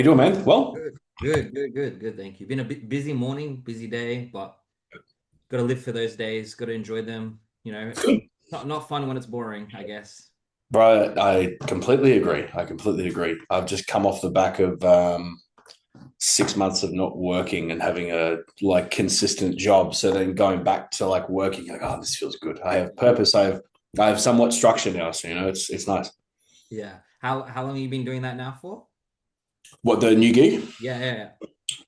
You doing, man? Well, Good, good. Thank you. Been a bit busy morning, busy day, but got to live for those days. Got to enjoy them. it's good. Not fun when it's boring, I guess. Bro, I completely agree. I completely agree. I've just come off the back of 6 months of not working and having a like consistent job. So then going back to like working, like, oh, this feels good. I have purpose. I have somewhat structure now. So it's nice. Yeah. How long have you been doing that now for? What the new gig? Yeah.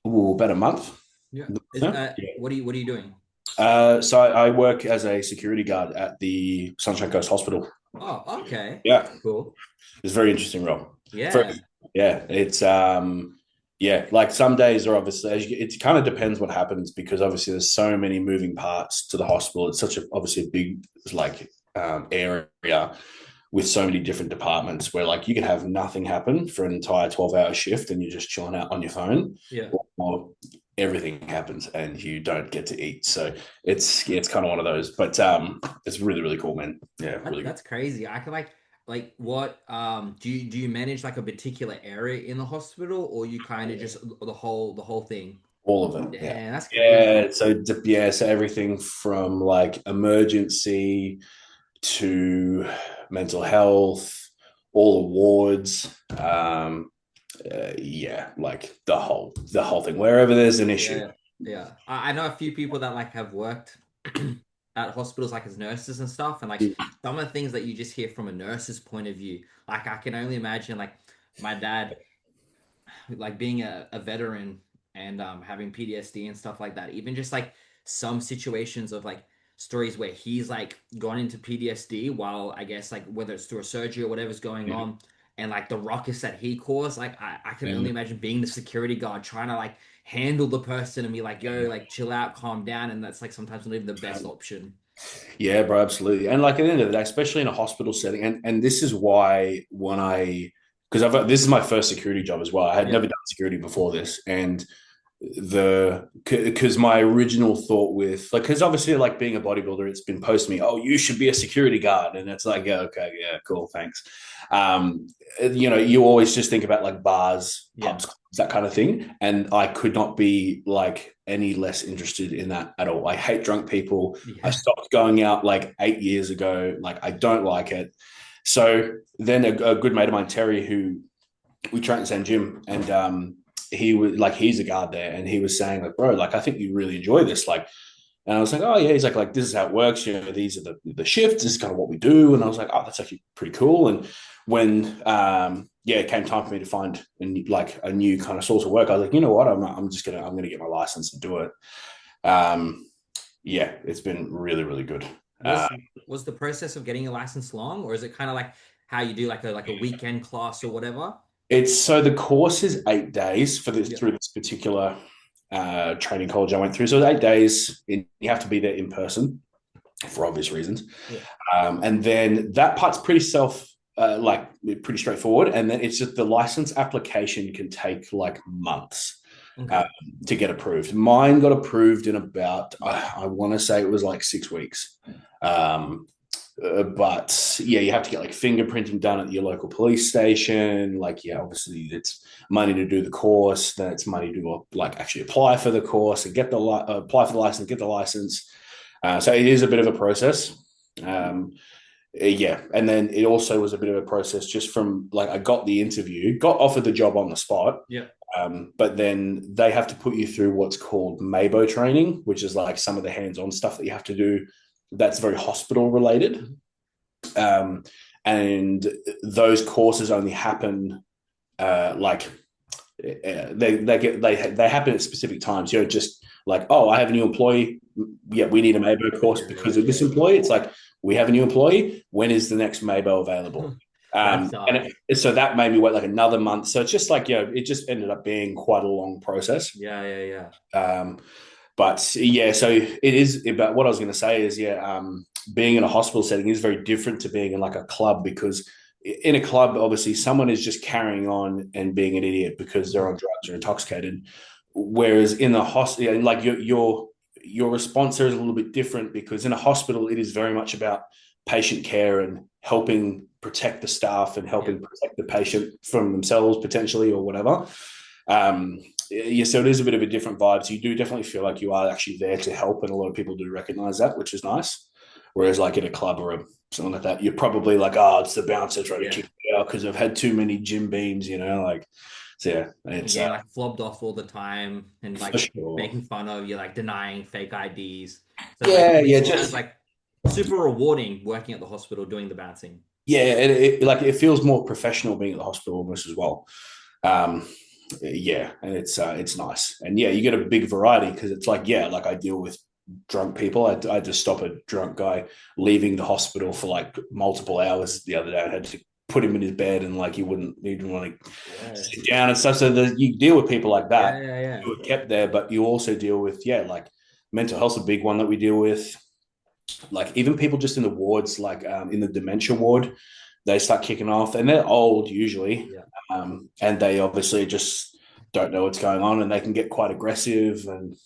Ooh, about a month. Yeah. Yeah. What are you doing? So I work as a security guard at the Sunshine Coast Hospital. Oh, okay. Yeah, Cool. it's a very interesting role. For, Yeah. yeah, it's yeah, like some days are obviously it kind of depends what happens because obviously there's so many moving parts to the hospital. It's such a obviously a big like area with so many different departments where like you can have nothing happen for an entire 12-hour shift and you're just chilling out on your phone, Yeah. or everything happens and you don't get to eat. So it's kind of one of those, but it's really really cool, man. Yeah, That, really good. that's crazy. I can like what do you manage like a particular area in the hospital, or you kind of just the whole thing? All of it, yeah. Damn, that's crazy. Yeah, so everything from like emergency to mental health, all awards, yeah, like the whole thing. Wherever there's an issue, Yeah, yeah. I know a few people that like have worked at hospitals like as nurses and stuff, and like some of the things that you just hear from a nurse's point of view. Like I can only imagine like my dad, like being a veteran and having PTSD and stuff like that. Even just like some situations of like stories where he's like gone into PTSD while I guess like whether it's through a surgery or whatever's going yeah. on, and like the ruckus that he caused, like I can only imagine being the security guard trying to like handle the person and be like, yo, like chill out, calm down, and that's like sometimes not even the best option. Yeah, bro, absolutely. And like at the end of the day, especially in a hospital setting, and this is why when I because I've this is my first security job as well. I had Yeah. never done security before this, and the because my original thought with like because obviously like being a bodybuilder, it's been posed to me, oh, you should be a security guard, and it's like, yeah, okay, yeah, cool, thanks. Um, you always just think about like bars, Yeah. pubs, clubs, that kind of thing, and I could not be like any less interested in that at all. I hate drunk people. I Yeah. stopped going out like 8 years ago. Like I don't like it. So then a good mate of mine, Terry, who we train at the same gym, and he was like, he's a guard there, and he was saying like, bro, like I think you really enjoy this, like. And I was like, oh yeah. He's like this is how it works. These are the shifts. This is kind of what we do. And I was like, oh, that's actually pretty cool. And when yeah, it came time for me to find like a new kind of source of work, I was like, you know what, I'm gonna get my license and do it. Um, yeah, it's been really really good. Uh, Was was the process of getting a license long, or is it kind of like how you do like a weekend class or whatever? it's so the course is 8 days for this Yeah. through this particular training college I went through. So it's 8 days. You have to be there in person for obvious reasons. Yeah. And then that part's pretty like pretty straightforward. And then it's just the license application can take like months uh, Okay. to get approved. Mine got approved in about, I want to say it was like 6 weeks. Um, but yeah, you have to get like fingerprinting done at your local police station. Like, yeah, obviously it's money to do the course. Then it's money to like actually apply for the course and get the apply for the license, get the license. So it is a bit of a process. Um, yeah, and then it also was a bit of a process just from like I got the interview, got offered the job on the spot, Yeah. but then they have to put you through what's called MABO training, which is like some of the hands-on stuff that you have to do that's very hospital related. Um, and those courses only happen like they happen at specific times. You know, just like, oh, I have a new employee. Yeah, we need a Mabo course because of this employee. It's like we have a new employee. When is the next Mabo available? That's So that made me wait like another month. So it's just like, it just ended up being quite a long process. yeah. Um, but yeah, so it is about what I was going to say is, yeah, being in a hospital setting is very different to being in like a club because in a club, obviously, someone is just carrying on and being an idiot because they're on drugs or intoxicated. Whereas in the hospital, like your response there is a little bit different because in a hospital, it is very much about patient care and helping protect the staff and Yeah. helping protect the patient from themselves potentially or whatever. Yeah, so it is a bit of a different vibe. So you do definitely feel like you are actually there to help, and a lot of people do recognize that, which is nice. Whereas, like at a club or something like that, you're probably like, oh, it's the bouncer trying to Yeah. kick me out because I've had too many gym beams, like. So yeah, And it's getting like flobbed off all the time and for like sure. making fun of you, like denying fake IDs. So it's like Yeah, at yeah, least it sounds just like super rewarding working at the hospital doing the bouncing. yeah, like it feels more professional being at the hospital almost as well. Um, yeah, and it's nice, and yeah, you get a big variety because it's like yeah, like I deal with drunk people. I just stop a drunk guy leaving the hospital for like multiple hours the other day. I had to put him in his bed and like he wouldn't even want to Yeah. sit down and stuff. So you deal with people like Yeah, that yeah, yeah. who are kept there, but you also deal with yeah, like mental health's a big one that we deal with. Like even people just in the wards, like in the dementia ward, they start kicking off, and they're old usually, Yeah. and they obviously just don't know what's going on, and they can get quite aggressive, and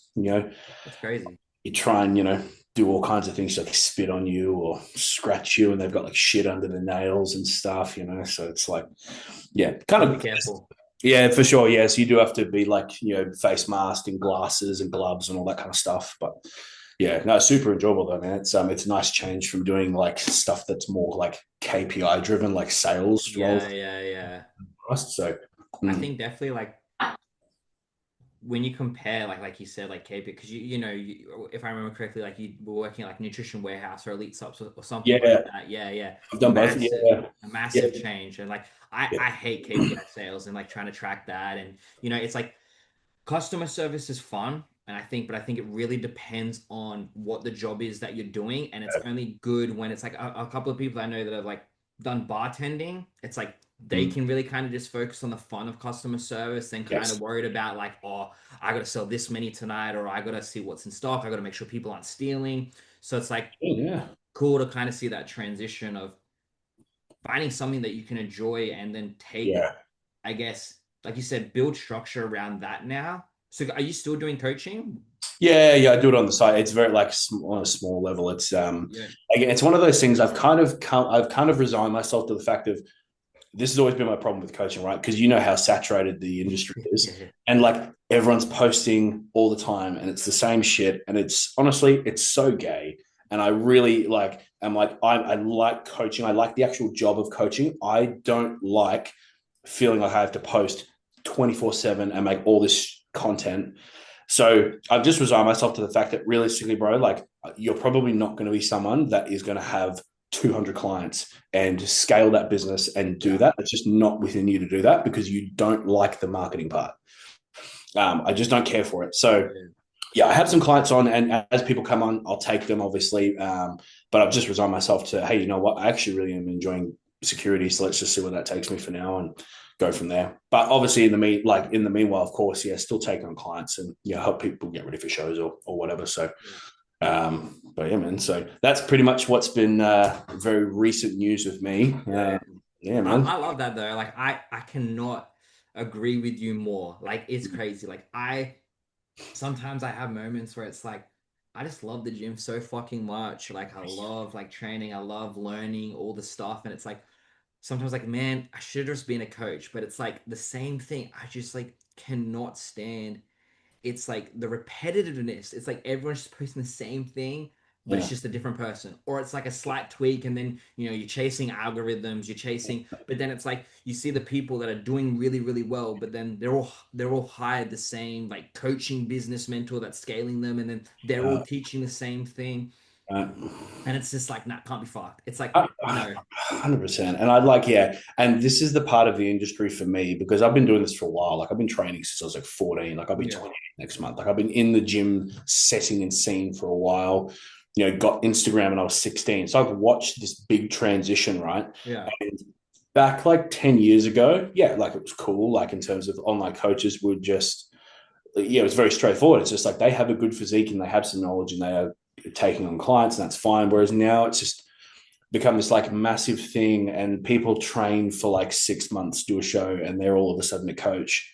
That's crazy. you try and do all kinds of things like spit on you or scratch you, and they've got like shit under the nails and stuff, so it's like yeah, kind Gotta be of careful. yeah, for sure. Yes, you do have to be like, face mask and glasses and gloves and all that kind of stuff. But yeah, no, super enjoyable though, man. It's a nice change from doing like stuff that's more like KPI driven, like sales roles. Yeah, yeah, yeah. So I mm, think definitely like when you compare like you said like KP because if I remember correctly like you were working at, like nutrition warehouse or elite subs or something like yeah, that. Yeah, yeah. I've done both. Massive, Yeah, a yeah, massive change. And like yeah, I hate KPI sales and like trying to track that. And it's like customer service is fun. And but I think it really depends on what the job is that you're doing. And it's only good when it's like a couple of people I know that have like done bartending. It's like they mm, can really kind of just focus on the fun of customer service and kind of yes, worried about like, oh, I got to sell this many tonight, or I got to see what's in stock. I got to make sure people aren't stealing. So it's like yeah, cool to kind of see that transition of finding something that you can enjoy and then take, yeah. I guess, like you said, build structure around that now. So are you still doing coaching? Yeah, yeah, I do it on the side. It's very like on a small level. It's Yeah. again, it's one of those things. I've kind of resigned myself to the fact of this has always been my problem with coaching, right? Because you know how saturated the industry Yeah. is, and like everyone's posting all the time, and it's the same shit, and it's honestly, it's so gay. And I really like, I'm like, I like coaching. I like the actual job of coaching. I don't like feeling like I have to post 24/7 and make all this content. So I've just resigned myself to the fact that realistically, bro, like you're probably not going to be someone that is going to have 200 clients and scale that business and do Yeah. that. It's just not within you to do that because you don't like the marketing part. I just don't care for it. So Yeah. yeah, I have some clients on, and as people come on, I'll take them obviously. But I've just resigned myself to, hey, you know what? I actually really am enjoying security, so let's just see where that takes me for now and go from there. But obviously, in the meanwhile, of course, yeah, still taking on clients and help people get ready for shows or whatever. So, but yeah, man. So that's pretty much what's been very recent news with me. Yeah. Yeah, I man. love that though. Like I cannot agree with you more. Like it's crazy. Like I sometimes I have moments where it's like I just love the gym so fucking much. Like I love like training. I love learning all the stuff. And it's like sometimes like, man, I should have just been a coach. But it's like the same thing. I just like cannot stand it's like the repetitiveness. It's like everyone's just posting the same thing, but it's Yeah. just a different person. Or it's like a slight tweak, and then you're chasing algorithms, but then it's like you see the people that are doing really, really well, but then they're all hired the same like coaching business mentor that's scaling them, and then they're all Uh, teaching the same thing. uh, And it's just like, nah, can't be fucked. It's like, 100%. And I'd like, yeah. And this is the part of the industry for me because I've been doing this for a while. Like I've been training since I was like 14. Like I'll be yeah, 20 next month. Like I've been in the gym setting and scene for a while. Got Instagram when I was 16. So I've watched this big transition, right? yeah, And back like 10 years ago, yeah, like it was cool. Like in terms of online coaches would just, yeah, it was very straightforward. It's just like they have a good physique and they have some knowledge and they are taking on clients and that's fine. Whereas now it's just become this like massive thing and people train for like 6 months, do a show, and they're all of a sudden a coach.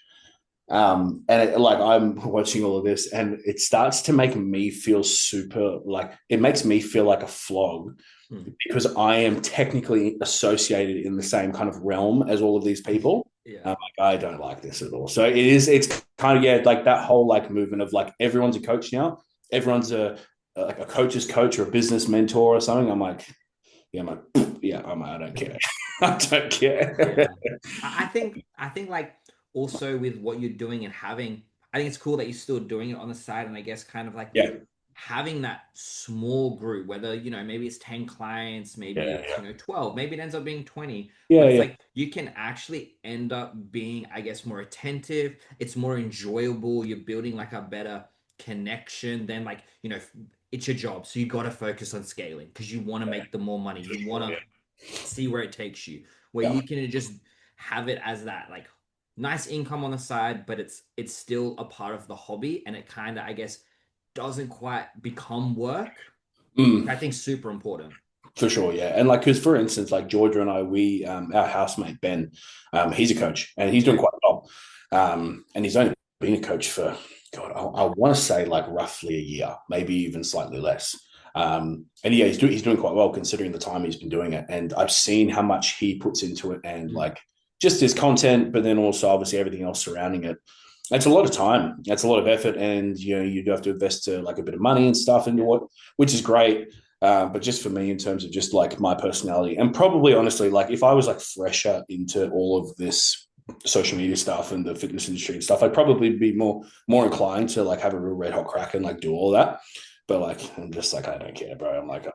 And like I'm watching all of this and it starts to make me feel super like it makes me feel like a flog hmm, because I am technically associated in the same kind of realm as all of these people. Yeah. I'm like, I don't like this at all. So it's kind of, yeah, like that whole like movement of like everyone's a coach now. Everyone's like a coach's coach or a business mentor or something. I'm like, yeah, I'm like, yeah, I don't care. I don't care. Yeah. I think like also with what you're doing and having, I think it's cool that you're still doing it on the side, and I guess kind of like Yeah, having that small group, whether, maybe it's 10 clients, maybe yeah, it's, 12, maybe it ends up being 20, but yeah, it's yeah, like you can actually end up being, I guess, more attentive. It's more enjoyable. You're building like a better connection than like, it's your job. So you got to focus on scaling because you want to make the more money. for You want sure. to see where it takes you, where Yeah, you can just have it as that like nice income on the side, but it's still a part of the hobby, and it kind of, I guess, doesn't quite become work. mm, I think super important. for sure. Yeah, and like because for instance, like Georgia and I, we our housemate Ben, he's a coach and he's doing Yeah. quite well. And he's only been a coach for God, I want to say like roughly a year, maybe even slightly less. And yeah, he's doing quite well considering the time he's been doing it. And I've seen how much he puts into it, and Mm. like just his content, but then also obviously everything else surrounding it. It's a lot of time. It's a lot of effort, and you do have to invest like a bit of money and stuff into Yeah. it, which is great. But just for me, in terms of just like my personality, and probably honestly, like if I was like fresher into all of this social media stuff and the fitness industry and stuff, I'd probably be more inclined to like have a real red hot crack and like do all that. But like I'm just like I don't care, bro. I'm like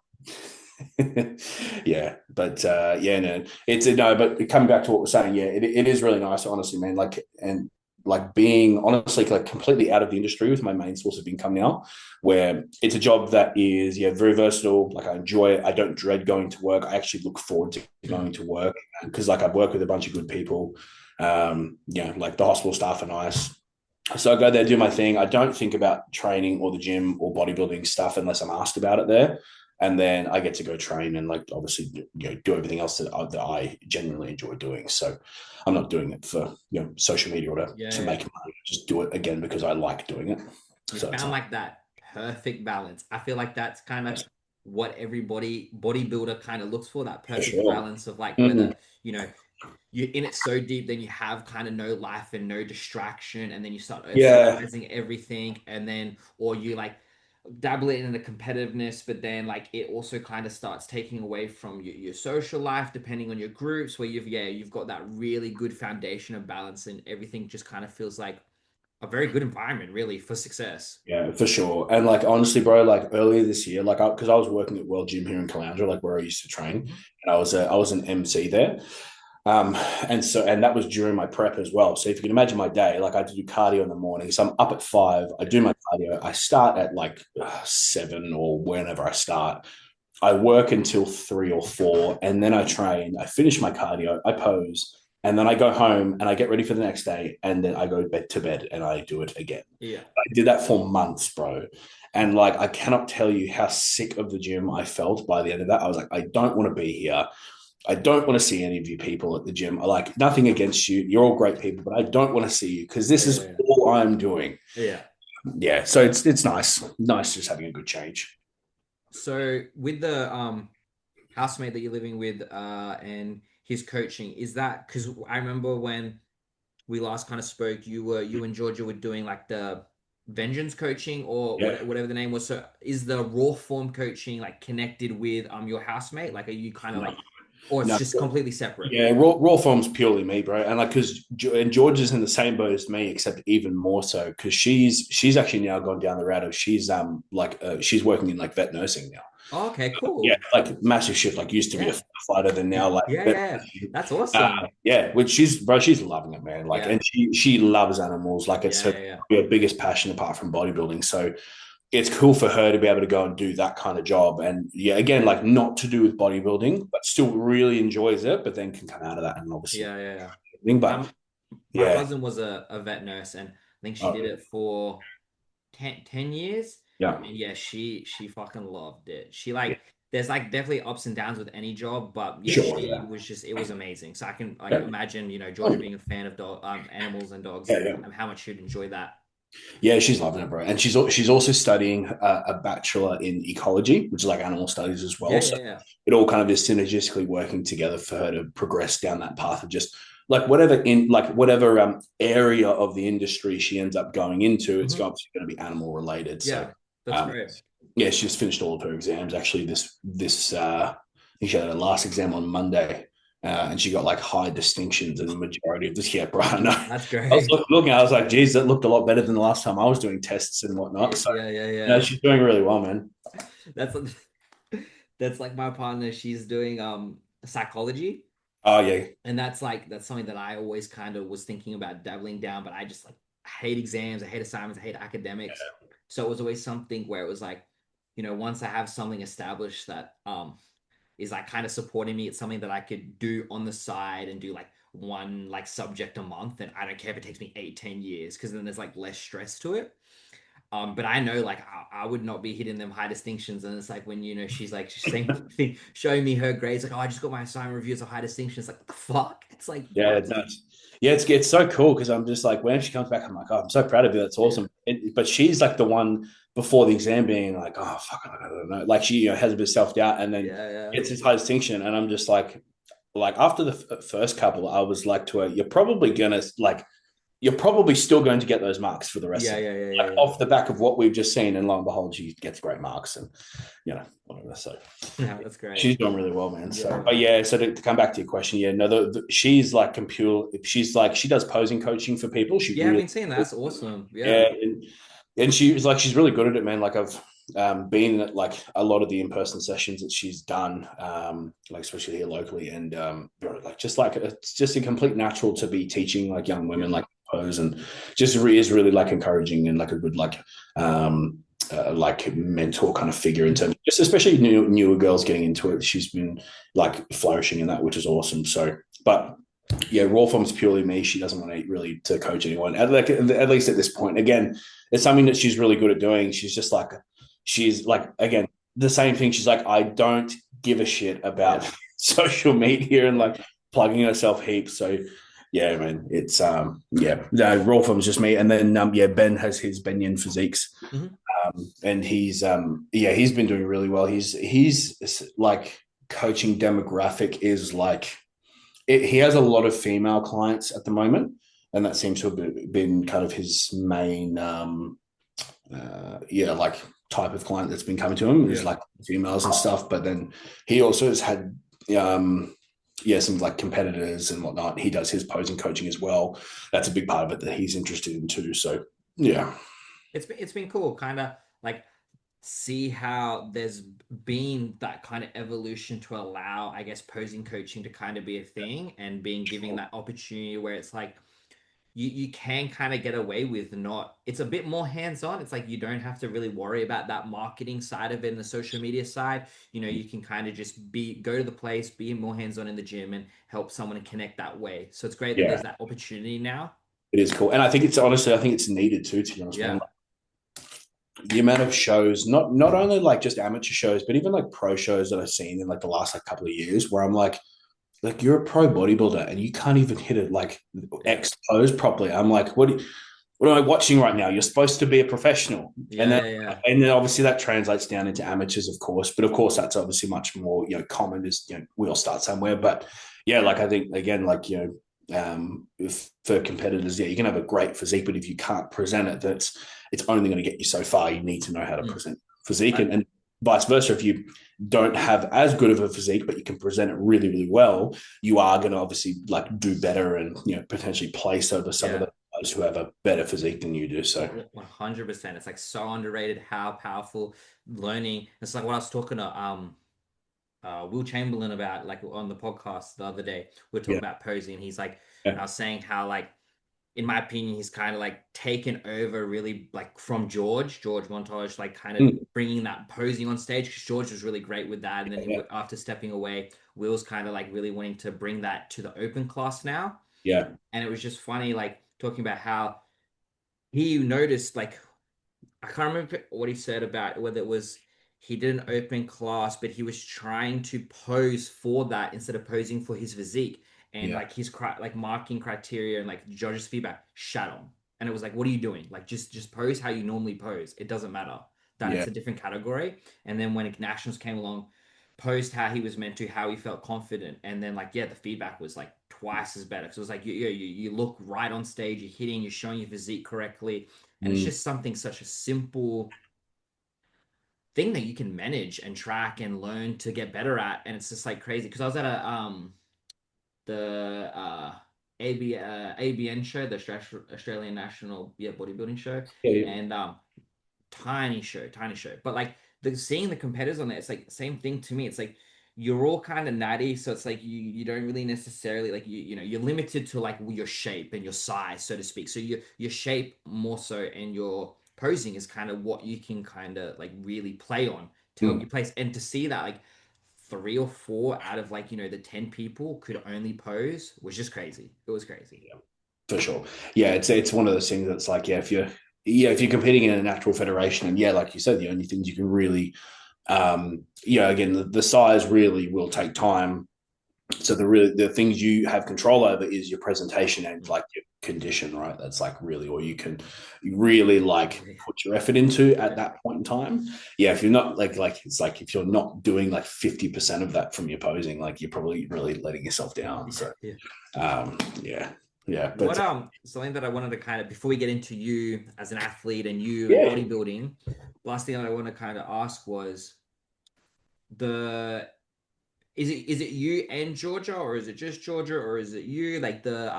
yeah, but yeah, no, it's no. But coming back to what we're saying, yeah, it is really nice, honestly, man. Like and like being honestly like completely out of the industry with my main source of income now, where it's a job that is yeah very versatile. Like I enjoy it. I don't dread going to work. I actually look forward to Mm. going to work because like I've worked with a bunch of good people. Like the hospital staff are nice. So I go there, do my thing. I don't think about training or the gym or bodybuilding stuff unless I'm asked about it there. And then I get to go train and like obviously do everything else that I genuinely enjoy doing. So I'm not doing it for social media or Yeah, to yeah. make money. Just do it again because I like doing it. You So it's found like like that perfect balance. I feel like that's kind of what everybody bodybuilder kind of looks for, that for perfect sure. balance of like Mm-hmm. whether, you're in it so deep, then you have kind of no life and no distraction, and then you start Yeah, overanalyzing everything, and then or you like dabble in the competitiveness, but then like it also kind of starts taking away from your social life, depending on your groups, where you've got that really good foundation of balance, and everything just kind of feels like a very good environment, really, for success. yeah, for sure. And like honestly, bro, like earlier this year, like because I was working at World Gym here in Caloundra, like where I used to train, Mhm. and I was an MC there. Um, and that was during my prep as well. So if you can imagine my day, like I had to do cardio in the morning. So I'm up at 5. I do my cardio. I start at like 7 or whenever I start. I work until 3 or 4, and then I train. I finish my cardio. I pose, and then I go home and I get ready for the next day, and then I go to bed and I do it again. Yeah. I did that for months, bro. And like, I cannot tell you how sick of the gym I felt by the end of that. I was like, I don't want to be here. I don't want to see any of you people at the gym. I like nothing against you. You're all great people, but I don't want to see you because this is Yeah. all I'm doing. Yeah. Yeah. So it's nice just having a good change. So with the housemate that you're living with and his coaching, is that because I remember when we last kind of spoke, you and Georgia were doing like the vengeance coaching or Yeah. whatever the name was. So is the raw form coaching like connected with your housemate? Like are you kind of No, like, or it's no. just completely separate? Yeah, raw form's purely me, bro. And like, because and George is in the same boat as me, except even more so because she's actually now gone down the route of she's working in like vet nursing now. Oh, okay, Yeah, cool. like massive shift. Like used to be a Yeah. fighter, then now like Yeah, vet yeah. nursing. That's awesome. Yeah, which she's loving it, man. Like, Yeah. and she loves animals. Like, it's Yeah, her, yeah, yeah. her biggest passion apart from bodybuilding. So it's cool for her to be able to go and do that kind of job. And yeah, again, like not to do with bodybuilding, but still really enjoys it. But then can come out of that and obviously, Yeah, yeah, yeah. but My my yeah, cousin was a vet nurse, and I think she did okay. it for 10 years. Yeah, And yeah, she fucking loved it. She yeah, like there's like definitely ups and downs with any job, but yeah, sure, she yeah, was just it was amazing. So I can like yeah, imagine, Georgia oh, being a fan of animals and dogs, yeah, yeah. and how much she'd enjoy that. Yeah, she's loving it, bro. And she's also studying a bachelor in ecology, which is like animal studies as Yeah, well. yeah, So yeah. it all kind of is synergistically working together for her to progress down that path of just like whatever area of the industry she ends up going into, it's obviously going to be animal related. So Yeah, that's um, great. yeah, she's finished all of her exams actually. I think she had her last exam on Monday, and she got like high distinctions in the majority of this. Yeah, bro, I know. That's I was great. looking, I was like, geez, that looked a lot better than the last time I was doing tests and whatnot. So, Yeah, yeah, no, yeah. she's doing really well, man. That's that's like my partner. She's doing psychology, Oh yeah, and that's something that I always kind of was thinking about dabbling down, but I just like I hate exams, I hate assignments, I hate academics. So it was always something where it was like, once I have something established that is like kind of supporting me, it's something that I could do on the side and do like one like subject a month, and I don't care if it takes me 8, 10 years, because then there's like less stress to it. But I know like I would not be hitting them high distinctions. And it's like when she's like same thing, showing me her grades, like, oh, I just got my assignment reviews of high distinction. It's like, what the fuck? It's like, yeah, what? it does. Yeah, it's so cool because I'm just like, when she comes back, I'm like, oh, I'm so proud of you. That's Yeah. awesome. But she's like the one before the exam being like, oh fuck, I don't know. Like she has a bit of self doubt and then Yeah, yeah. gets this high distinction, and I'm just like after the first couple, I was like to her, you're probably still going to get those marks for the rest Yeah, of yeah, yeah, like yeah, off the back of what we've just seen, and lo and behold, she gets great marks, and whatever. So yeah. That's great. she's doing really well, man. So, Yeah. but yeah, so to come back to your question, yeah, no, she's like computer. She's like she does posing coaching for people. She Yeah, I've really, been seeing that. That's awesome. Yeah. yeah, and she's really good at it, man. Like I've been at like a lot of the in-person sessions that she's done, like especially here locally, and like it's just a complete natural to be teaching like young women Yeah. like pose, and just is really like encouraging and like a good like mentor kind of figure in terms of just especially newer girls getting into it. She's been like flourishing in that, which is awesome. So, but yeah, raw form's purely me. She doesn't want to really to coach anyone at least at this point. Again, it's something that she's really good at doing. She's like again the same thing. She's like, I don't give a shit about Yeah. social media and Yeah. like plugging herself heaps. So yeah, man, it's yeah, no, raw form's just me. And then yeah, Ben has his Benyan physiques. Hmm. And yeah, he's been doing really well. He's like coaching demographic is like he has a lot of female clients at the moment, and that seems to have been kind of his main yeah, like type of client that's been coming to him is Yeah. like females and stuff. But then he also has had yeah, some like competitors and whatnot. He does his posing coaching as well. That's a big part of it that he's interested in too. So yeah, It's been cool, kind of like see how there's been that kind of evolution to allow, I guess, posing coaching to kind of be a thing, and being giving sure. that opportunity where it's like you can kind of get away with not, it's a bit more hands-on. It's like you don't have to really worry about that marketing side of it and the social media side. You can kind of just go to the place, be more hands-on in the gym, and help someone and connect that way. So it's great that Yeah, there's that opportunity now. it is cool, and I think it's honestly, I think it's needed too. To be honest, man, Yeah. the amount of shows, not only like just amateur shows, but even like pro shows that I've seen in like the last like couple of years, where I'm like you're a pro bodybuilder and you can't even hit it like Yeah. X pose properly. I'm like, what am I watching right now? You're supposed to be a professional, and Yeah, then yeah, yeah. obviously that translates down into amateurs, of course. But of course, that's obviously much more common. Is we all start somewhere, but yeah, like I think again, like if for competitors, yeah, you can have a great physique, but if you can't present it, it's only going to get you so far. You need to know how to Mm. present physique, I, and vice versa. If you don't have as good of a physique, but you can present it really, really well, you are going to obviously like do better and potentially place over some of yeah. the guys who have a better physique than you do. So 100%. It's like so underrated how powerful learning. It's like what I was talking to Will Chamberlain about like on the podcast the other day. We are talking yeah, about posing. And he's like, yeah, I was saying how like in my opinion, he's kind of like taken over really like from George Montage, like kind of mm, bringing that posing on stage, because George was really great with that. And then yeah, after stepping away, Will's kind of like really wanting to bring that to the open class now. yeah, And it was just funny, like talking about how he noticed, like, I can't remember what he said about whether it was he did an open class, but he was trying to pose for that instead of posing for his physique. And yeah, like his like marking criteria and like judges' feedback shut him. And it was like, what are you doing? Like just pose how you normally pose. It doesn't matter that yeah, it's a different category. And then when nationals came along, post how he was meant to, how he felt confident, and then like yeah, the feedback was like twice as better. So it was like you look right on stage, you're hitting, you're showing your physique correctly, and it's Mm. just something such a simple thing that you can manage and track and learn to get better at, and it's just like crazy because I was at a the ABN show, the Australian National Bodybuilding show, Yeah, yeah. and tiny show. But like seeing the competitors on there, it's like the same thing to me. It's like you're all kind of natty, so it's like you don't really necessarily like you're limited to like your shape and your size, so to speak. So your shape more so and your posing is kind of what you can kind of like really play on to help Mm. you place and to see that like three or four out of like the 10 people could only pose was just crazy. It was crazy. For sure. Yeah, it's one of those things that's like, if you're competing in a natural federation, and yeah, like you said, the only things you can really again, the size really will take time. So the things you have control over is your presentation and like your condition, right? That's like really all you really like Yeah, put your effort into at yeah, that point in time. Yeah, if you're not like it's like if you're not doing like 50% of that from your posing, like you're probably really letting yourself down. yeah, So yeah. yeah, yeah, What but something that I wanted to kind of before we get into you as an athlete and you and yeah. bodybuilding, last thing that I want to kind of ask was the is it you and Georgia or is it just Georgia or is it you like the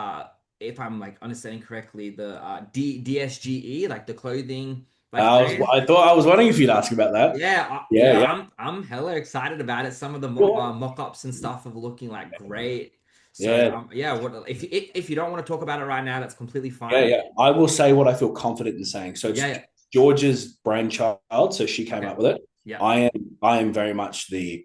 if I'm like understanding correctly the DSGE like the clothing like brand. I thought I was wondering if you'd ask about that. Yeah, Yeah, yeah. I'm hella excited about it. Some of the Sure. mock-ups and stuff are looking like great. So Yeah, yeah, what if you don't want to talk about it right now, that's completely yeah, fine. yeah. I will say what I feel confident in saying. So Yeah, it's yeah. George's brainchild, so she came Okay. up with it. Yeah. I am very much the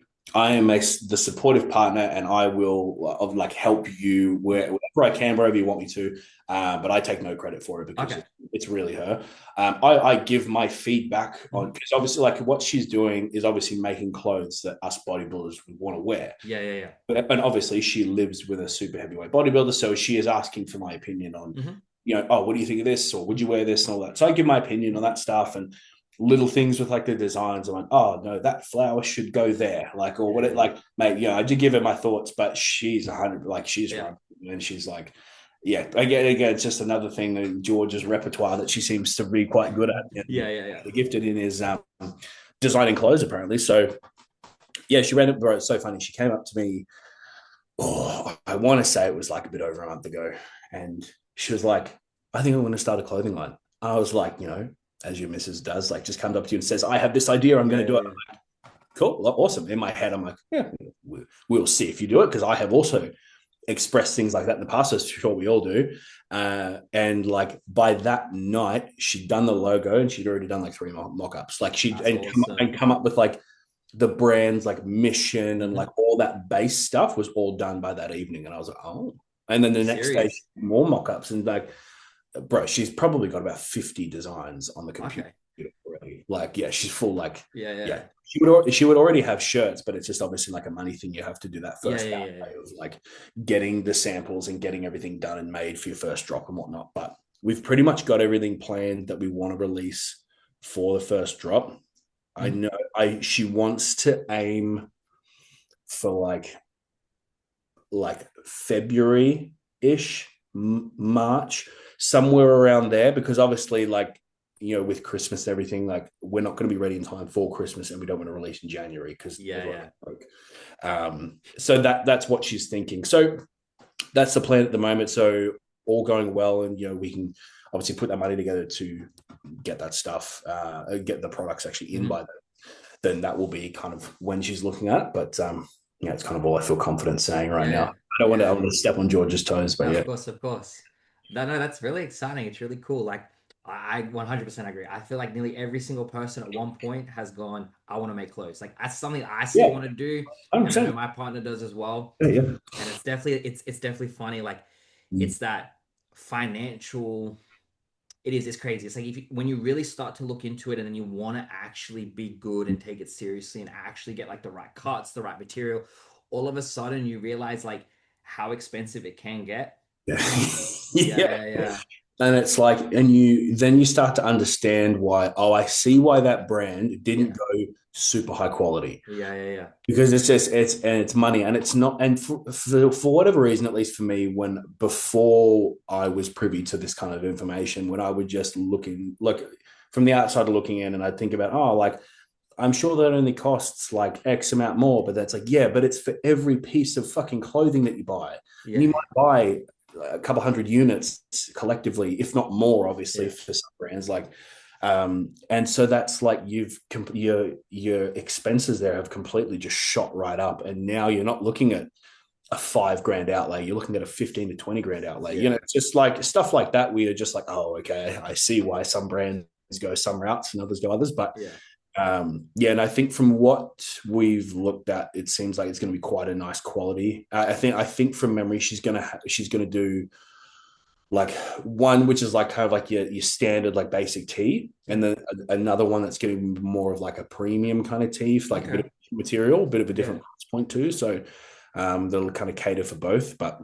supportive partner, and I will like help you Yeah. wherever I can, wherever you want me to. But I take no credit for it because Okay. it's really her. I give my feedback on Mhm. because obviously, like what she's doing is obviously making clothes that us bodybuilders would want to wear. Yeah, yeah, yeah. And obviously she lives with a super heavyweight bodybuilder, so she is asking for my opinion on, Hmm. oh, what do you think of this, or would you wear this, and all that. So I give my opinion on that stuff and little things with like the designs. I'm like, oh no, that flower should go there, like, or Yeah, what it yeah, like, mate. I did give her my thoughts, but she's 100, like she's yeah. right, and she's like, yeah, again, it's just another thing in George's repertoire that she seems to be quite good at, Yeah, and yeah, yeah. gifted in is designing clothes apparently. So yeah, she ran it, bro. It's so funny. She came up to me, I want to say it was like a bit over a month ago. And she was like, I think I'm going to start a clothing line. I was like, as your missus does, like just comes up to you and says, I have this idea. I'm Yeah, going to do yeah, it. yeah. Cool. Awesome. In my head, I'm like, yeah, we'll see if you do it. Cause I have also expressed things like that in the past. As sure we all do. And like by that night, she'd done the logo and she'd already done like 3 mock-ups. Like she'd That's awesome. come up with like the brand's like mission and Mhm. like all that base stuff was all done by that evening. And I was like, oh. And then the next day, Serious. more mock-ups and like, bro, she's probably got about 50 designs on the computer Okay. already. Like, yeah, she's full. Like, Yeah, yeah, yeah. she would already have shirts, but it's just obviously like a money thing. You have to do that Yeah, first yeah, yeah, outlay of like getting the samples and getting everything done and made for your first drop and whatnot. But we've pretty much got everything planned that we want to release for the first drop. yeah. I Mhm. know she wants to aim for like February ish, March, somewhere around there, because obviously like with Christmas and everything, like we're not going to be ready in time for Christmas, and we don't want to release in January because Yeah, everyone yeah. broke. So that's what she's thinking. So that's the plan at the moment. So all going well, and we can obviously put that money together to get that stuff, get the products actually in Mhm. by then that will be kind of when she's looking at it. But it's kind of all I feel confident saying right Yeah, now. yeah. I Yeah. want to step on George's toes, but No, yeah. of course, of course. No, no, that's really exciting. It's really cool. Like, I 100% agree. I feel like nearly every single person at one point has gone, I want to make clothes. Like, that's something I still Yeah, want to do, and I know 100%. my partner does as well. Yeah, yeah. And it's definitely funny. Like, Mm. it's that financial. It's crazy. It's like if when you really start to look into it, and then you want to actually be good and take it seriously and actually get like the right cuts, the right material, all of a sudden you realize like how expensive it can get. Yeah. Yeah, Yeah. yeah, yeah. And it's like, and you start to understand why, oh, I see why that brand didn't Yeah. go super high quality Yeah, yeah, yeah. because it's money and it's not and for whatever reason, at least for me, when before I was privy to this kind of information, when I would just look from the outside looking in and I'd think about, oh, like I'm sure that only costs like X amount more, but that's like, yeah, but it's for every piece of fucking clothing that you buy. And you Yeah, might buy a couple hundred units collectively, if not more, obviously, yeah, for some brands. And so that's like your expenses there have completely just shot right up. And now you're not looking at a $5 grand outlay, you're looking at a 15 to 20 grand outlay. yeah, It's just like stuff like that where you're just like, oh, okay, I see why some brands go some routes and others go others. But yeah. yeah, and I think from what we've looked at, it seems like it's going to be quite a nice quality. I think from memory, she's gonna do like one which is like kind of like your standard like basic tee, and Mm. then another one that's getting more of like a premium kind of tee, like a bit Okay. of material, a bit of a Yeah. different price point too. So they'll kind of cater for both. But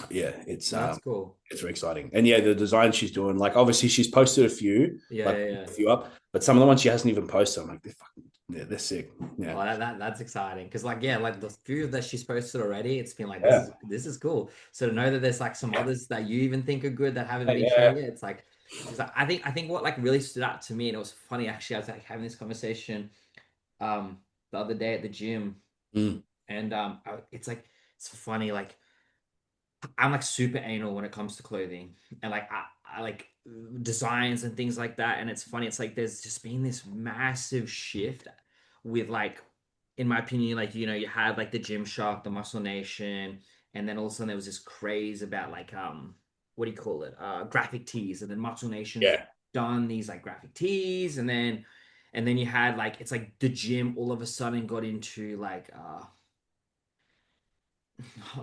yeah, No, that's cool. it's very exciting. And yeah, the design she's doing, like obviously she's posted a few, Yeah, like yeah, yeah. a few up, but some of the ones she hasn't even posted, I'm like, they're fucking, yeah, they're sick. Yeah. Oh, that's exciting because like yeah, like the few that she's posted already, it's been like Yeah. this is cool. So to know that there's like some others that you even think are good that haven't been shown Yeah. yet, it's like because I think what like really stood out to me, and it was funny actually. I was like having this conversation the other day at the gym, Mm. and it's like it's funny like I'm like super anal when it comes to clothing and like I like designs and things like that. And it's funny, it's like there's just been this massive shift with like, in my opinion, like you had like the Gymshark, the Muscle Nation, and then all of a sudden there was this craze about like what do you call it? Graphic tees, and then Muscle Nation's Yeah. done these like graphic tees, and then you had like it's like the gym all of a sudden got into like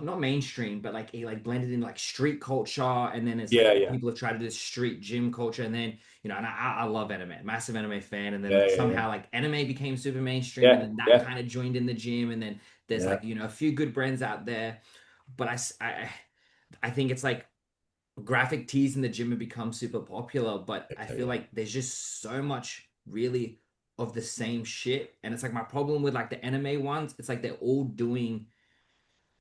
not mainstream, but like it like blended in like street culture, and then it's like Yeah. Yeah. people have tried to do street gym culture, and then and I love anime, massive anime fan, and then Yeah. Yeah. somehow like anime became super mainstream, and Yeah. then that Yeah. kind of joined in the gym, and then there's Yeah. like a few good brands out there, but I think it's like graphic tees in the gym have become super popular, but I Yeah. feel like there's just so much really of the same shit, and it's like my problem with like the anime ones, it's like they're all doing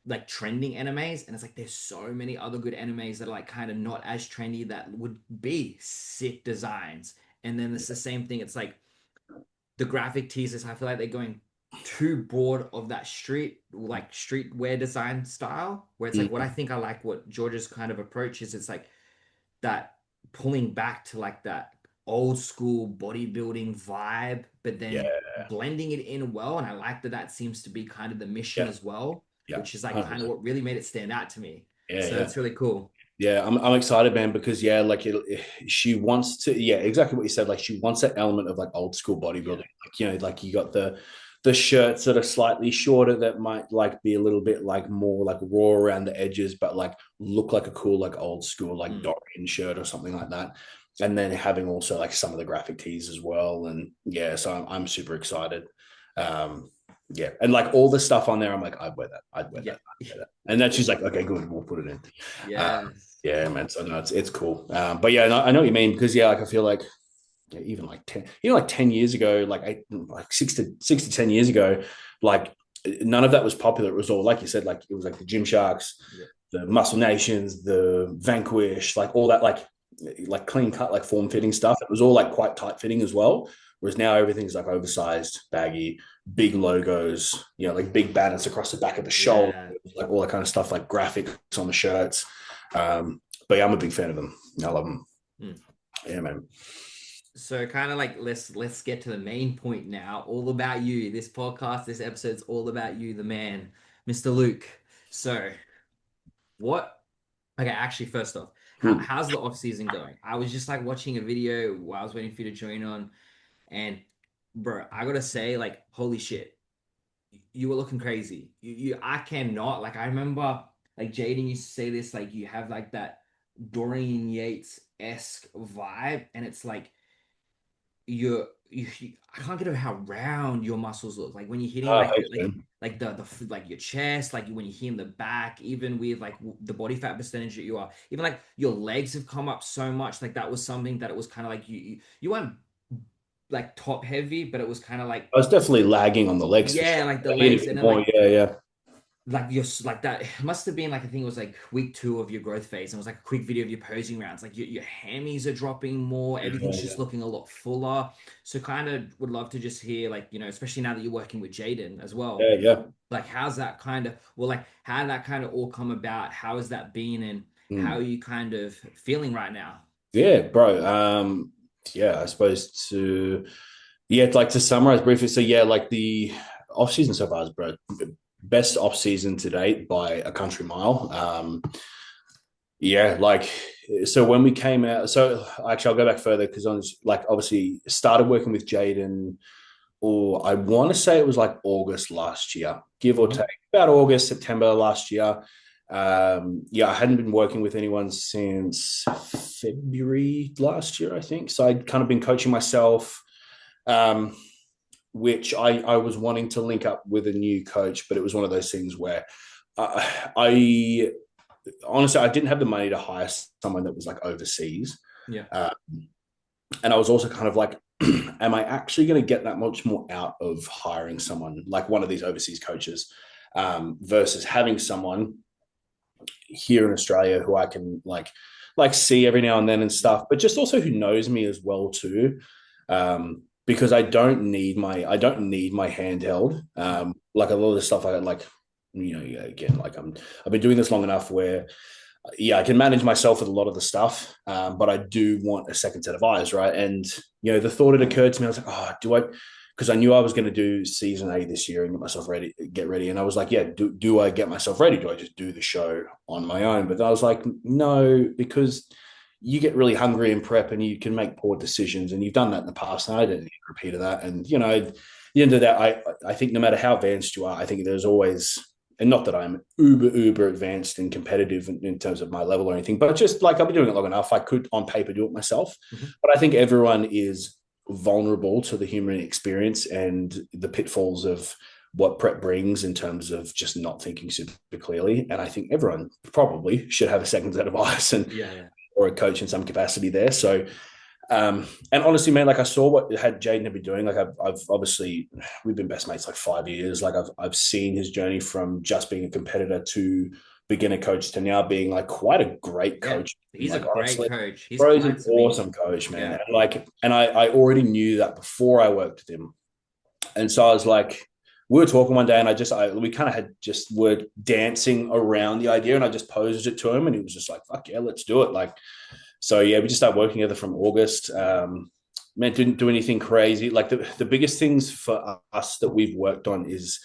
like trending animes, and it's like there's so many other good animes that are like kind of not as trendy that would be sick designs. And then it's the same thing, it's like the graphic teasers, I feel like they're going too broad of that streetwear design style, where it's like what I Mm. think I like what George's kind of approach is, it's like that pulling back to like that old school bodybuilding vibe, but Yeah. then blending it in well. And I like that that seems to be kind of the mission Yeah. as well, Yeah. which is like kind of 100%. what really made it stand out to me. Yeah. So Yeah. it's really cool. Yeah, I'm excited, man, because yeah, like she wants to, yeah, exactly what you said. Like she wants that element of like old school bodybuilding. Yeah. Like like you got the shirts that are slightly shorter that might like be a little bit like more like raw around the edges, but like look like a cool like old school like Mm. Dorian shirt or something like that. And then having also like some of the graphic tees as well. And yeah, so I'm super excited. Um, yeah, and like all the stuff on there, I'm like, I'd wear that. I'd wear Yeah. that. I'd wear that. And then she's like, okay, good, we'll put it in. Yes. Yeah, man. So no, it's cool. But yeah, I know what you mean because yeah, like I feel like yeah, even like 10 years ago, like 6 to 10 years ago, like none of that was popular. It was all like you said, like it was like the Gym Sharks, Yeah. the Muscle Nations, the Vanquish, like all that, like clean cut, like form fitting stuff. It was all like quite tight fitting as well. Whereas now everything's like oversized, baggy, big logos, like big banners across the back of the shoulder, Yeah. like all that kind of stuff, like graphics on the shirts. But yeah, I'm a big fan of them. I love them. Mm. Yeah, man. So kind of like let's get to the main point now. All about you. This podcast, this episode's all about you, the man, Mr. Luke. So what okay, actually, first off, Hmm. how's the off season going? I was just like watching a video while I was waiting for you to join on, and bro, I gotta say, like, holy shit, you were looking crazy. I cannot like. I remember like Jaiden used to say this, like, you have like that Dorian Yates-esque vibe, and it's like I can't get over how round your muscles look. Like when you're hitting Oh, like thanks, man. like your chest, like when you hit in the back, even with like the body fat percentage that you are, even like your legs have come up so much. Like that was something that it was kind of like you weren't like top heavy, but it was kind of I was definitely lagging on the legs for yeah, sure. like the I need legs, a and bit then more. Yeah, yeah. like you're like that. It must have been like I think it was like week 2 of your growth phase, and it was like a quick video of your posing rounds. Like your hammies are dropping more, everything's Yeah, just looking a lot fuller. So kind of would love to just hear like especially now that you're working with Jaiden as well. yeah, yeah. Like how's that kind of well, like how did that kind of all come about? How has that been, and how are Mm. you kind of feeling right now? Yeah, bro. Yeah, I suppose like to summarize briefly. So yeah, like the off season so far is, bro, best off season to date by a country mile. Yeah, like so when we came out, so actually I'll go back further because I was like obviously started working with Jaden, or I want to say it was like August last year, give or Mhm. take, about August, September last year. Yeah, I hadn't been working with anyone since February last year, I think. So I'd kind of been coaching myself, um, which I was wanting to link up with a new coach, but it was one of those things where I honestly I didn't have the money to hire someone that was like overseas. Yeah. Uh, and I was also kind of like, am I actually going to get that much more out of hiring someone like one of these overseas coaches versus having someone here in Australia who I can like see every now and then and stuff, but just also who knows me as well too. Because I don't need my handheld. Like a lot of the stuff I like, again, like I've been doing this long enough where yeah, I can manage myself with a lot of the stuff, but I do want a second set of eyes, right? And the thought had occurred to me. I was like, oh, do I? Because I knew I was going to do season A this year and get ready. And I was like, yeah, do I get myself ready? Do I just do the show on my own? But I was like, no, because you get really hungry in prep and you can make poor decisions, and you've done that in the past. And I didn't need a repeat of that. And at the end of that, I think no matter how advanced you are, I think there's always, and not that I'm uber advanced and competitive in terms of my level or anything, but just like I've been doing it long enough, I could on paper do it myself. Mhm. But I think everyone is vulnerable to the human experience and the pitfalls of what prep brings in terms of just not thinking super clearly. And I think everyone probably should have a second set of eyes and Yeah, yeah. or a coach in some capacity there. So and honestly, man, like I saw what Jaiden had been doing. Like I've obviously we've been best mates like 5 years. Like I've seen his journey from just being a competitor to beginner coach to now being like quite a great Yeah. coach. He's a Like great honestly, coach. His bro, he's an clients have been awesome coach, man. yeah. And I already knew that before I worked with him. And so I was like, we were talking one day, and we kind of had just were dancing around the idea, and I just posed it to him, and he was just like, "Fuck yeah, let's do it!" Like, so yeah, we just started working together from August. Man, didn't do anything crazy. Like the biggest things for us that we've worked on is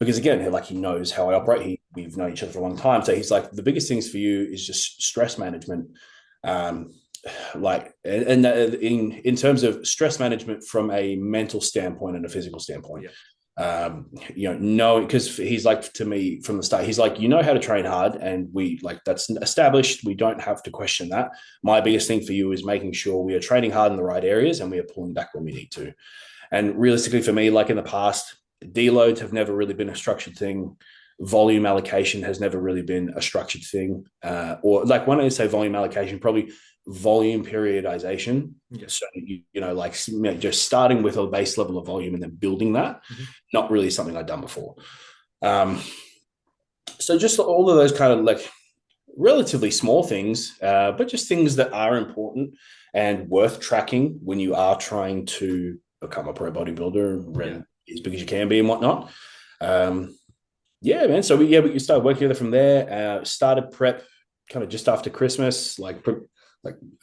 because again, like he knows how I operate. We've known each other for a long time, so he's like the biggest things for you is just stress management. Um, like and in terms of stress management from a mental standpoint and a physical standpoint. Yeah. No, because he's like to me from the start, he's like, how to train hard, and we like that's established. We don't have to question that. My biggest thing for you is making sure we are training hard in the right areas and we are pulling back when we need to. And realistically, for me, like in the past, deloads have never really been a structured thing. Volume allocation has never really been a structured thing. Or like when I say volume allocation, probably volume periodization. Yeah. So just starting with a base level of volume and then building that. Mhm. Not really something I've done before. So just all of those kind of like relatively small things, but just things that are important and worth tracking when you are trying to become a pro bodybuilder, Yeah. run as big as you can be and whatnot. Yeah, man. So we started working together from there. Started prep kind of just after Christmas, like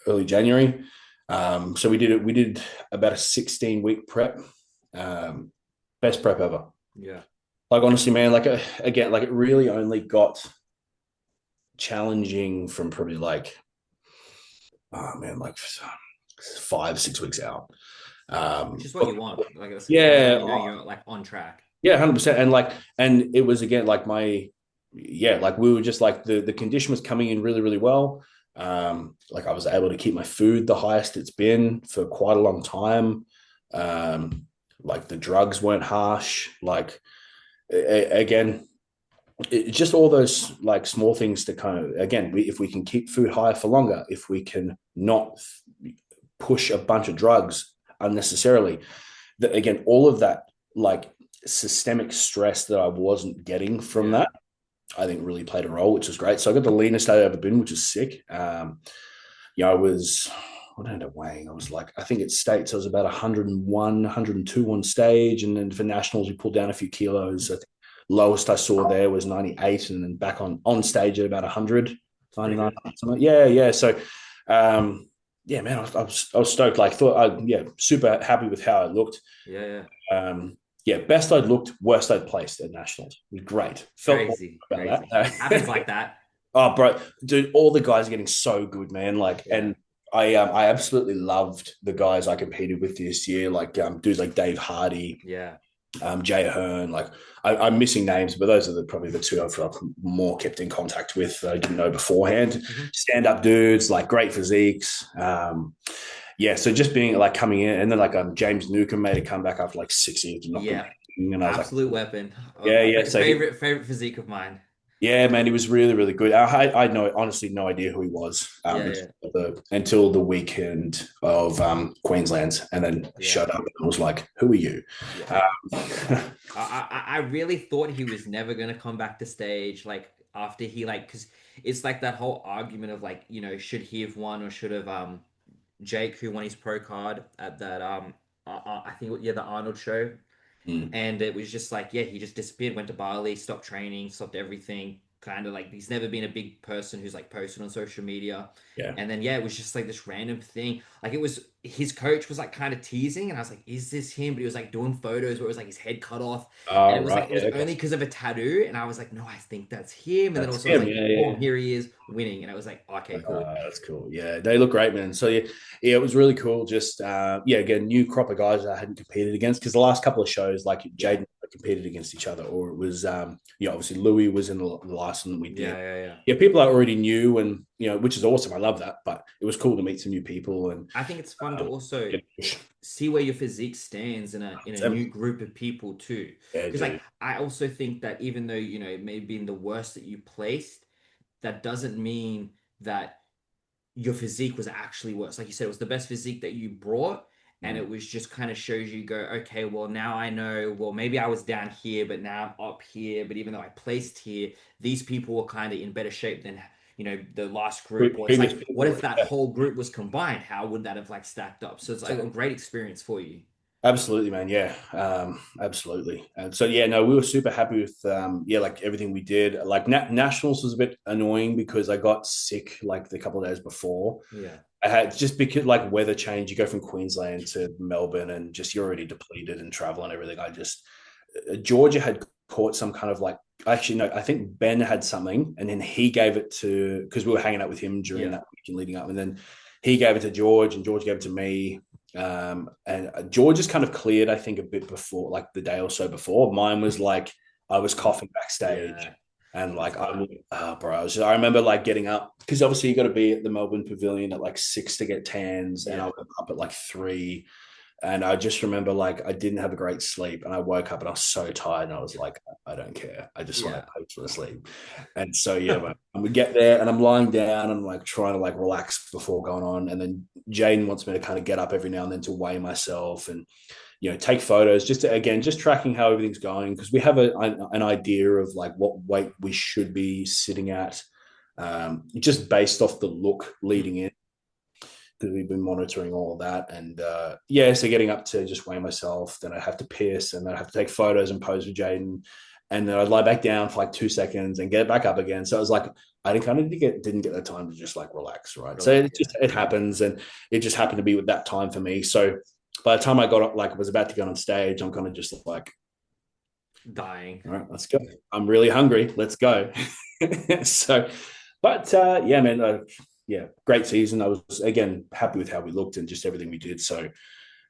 early January. So we did it. We did about a 16-week prep. Best prep ever. Yeah. Like honestly, man. Again, like it really only got challenging from probably like, oh man, like 5-6 weeks out. Which is what you want. Like that's when Yeah, you're like on track. yeah, 100%. And it was again like like we were just like the condition was coming in really, really well. Like I was able to keep my food the highest it's been for quite a long time. Like the drugs weren't harsh. Like again, just all those like small things to kind of again, if we can keep food higher for longer, if we can not push a bunch of drugs unnecessarily. Again, all of that like systemic stress that I wasn't getting from Yeah. that, I think really played a role, which was great. So I got the leanest I've ever been, which is sick. I was, what ended up weighing? I was like, I think at States, I was about 101, 102 on stage. And then for nationals, we pulled down a few kilos. I think lowest I saw there was 98, and then back on stage at about 100, It's pretty 99, good. something. Yeah, yeah. So, yeah, man, I was stoked. Like, super happy with how I looked. Yeah, yeah. Yeah, best I'd looked, worst I'd placed at nationals. It was great. Felt Crazy, about crazy. Happens that. like that. Oh, bro, dude, all the guys are getting so good, man. Like, Yeah. and I absolutely loved the guys I competed with this year. Like, dudes like Dave Hardy, Yeah. Jay Hearn. Like, I'm missing names, but those are probably the two I've more kept in contact with that I didn't know beforehand. Mhm. Stand up dudes, like great physiques. Yeah, so just being like coming in, and then like James Newcomb made a comeback after like 6 years of not Yeah. competing, and I was like, Absolute weapon. yeah, yeah. So Favorite physique of mine. yeah, man, he was really, really good. I had honestly no idea who he was Yeah, yeah, until the weekend of Queensland, and then yeah, showed up and was like, "Who are you?" yeah. Um, I really thought he was never gonna come back to stage like after he like because it's like that whole argument of like should he have won or should have Jake who won his pro card at that I think yeah the Arnold show. mm, And it was just like, yeah, he just disappeared, went to Bali, stopped training, stopped everything. Kind of like he's never been a big person who's like posted on social media. yeah. And then yeah, it was just like this random thing. Like it was his coach was like kind of teasing, and I was like, is this him? But he was like doing photos where it was like his head cut off, and it was like Right. it Yeah. was Okay. only because of a tattoo. And I was like, no, I think that's him. And then That's also I was him. like, Yeah. Yeah. boom, here he is winning, and I was like, okay, cool. That's cool. Yeah, they look great, man. So yeah, yeah, it was really cool. Just yeah, again, new crop of guys I hadn't competed against because the last couple of shows, like Yeah, Jaiden, competed against each other, or it was obviously Louis was in the last one that we yeah, did. yeah, yeah. Yeah, people I already knew, and which is awesome. I love that, but it was cool to meet some new people and I think it's fun to um, also yeah, see where your physique stands in a new group of people too. yeah, Because like dude. I also think that even though it may have been the worst that you placed, that doesn't mean that your physique was actually worse. Like you said, it was the best physique that you brought, and Mm. it was just kind of shows you go, okay, well now I know, well maybe I was down here, but now I'm up here. But even though I placed here, these people were kind of in better shape than the last group. Or it's Previous like, what people, if that yeah. whole group was combined? How would that have like stacked up? So it's like a great experience for you. Absolutely, man. Yeah, absolutely. And so, yeah, no, we were super happy with, yeah, like everything we did. Like nationals was a bit annoying because I got sick like the couple of days before. Yeah, I had just because like weather change, you go from Queensland to Melbourne and just you're already depleted and travel and everything. I just Georgia had caught some kind of like actually no, I think Ben had something and then he gave it to because we were hanging out with him during yeah, that weekend leading up, and then he gave it to George and George gave it to me. And George is kind of cleared, I think, a bit before, like the day or so before. Mine was like I was coughing backstage, yeah. and That's like bad. bro, I remember like getting up because obviously you got to be at the Melbourne Pavilion at like 6 to get tans, and I Yeah, was up at like 3, and I just remember like I didn't have a great sleep, and I woke up and I was so tired, and I was like, I don't care, yeah, I just want to sleep, and so yeah, and we get there, and I'm lying down and like trying to like relax before going on, and then Jaden wants me to kind of get up every now and then to weigh myself and take photos just to, again just tracking how everything's going because we have an idea of like what weight we should be sitting at just based off the look mm, leading in because we've been monitoring all of that. And yeah, so getting up to just weigh myself, then I have to piss, and then I have to take photos and pose with Jaden, and then I'd lie back down for like 2 seconds and get back up again. So it was like I didn't get the time to just like relax, right? So relax. Yeah, it happens, and it just happened to be with that time for me. So by the time I got up, like was about to go on stage, I'm kind of just like, dying. all right, let's go. I'm really hungry. Let's go. So, but yeah, man, yeah, great season. I was again happy with how we looked and just everything we did. So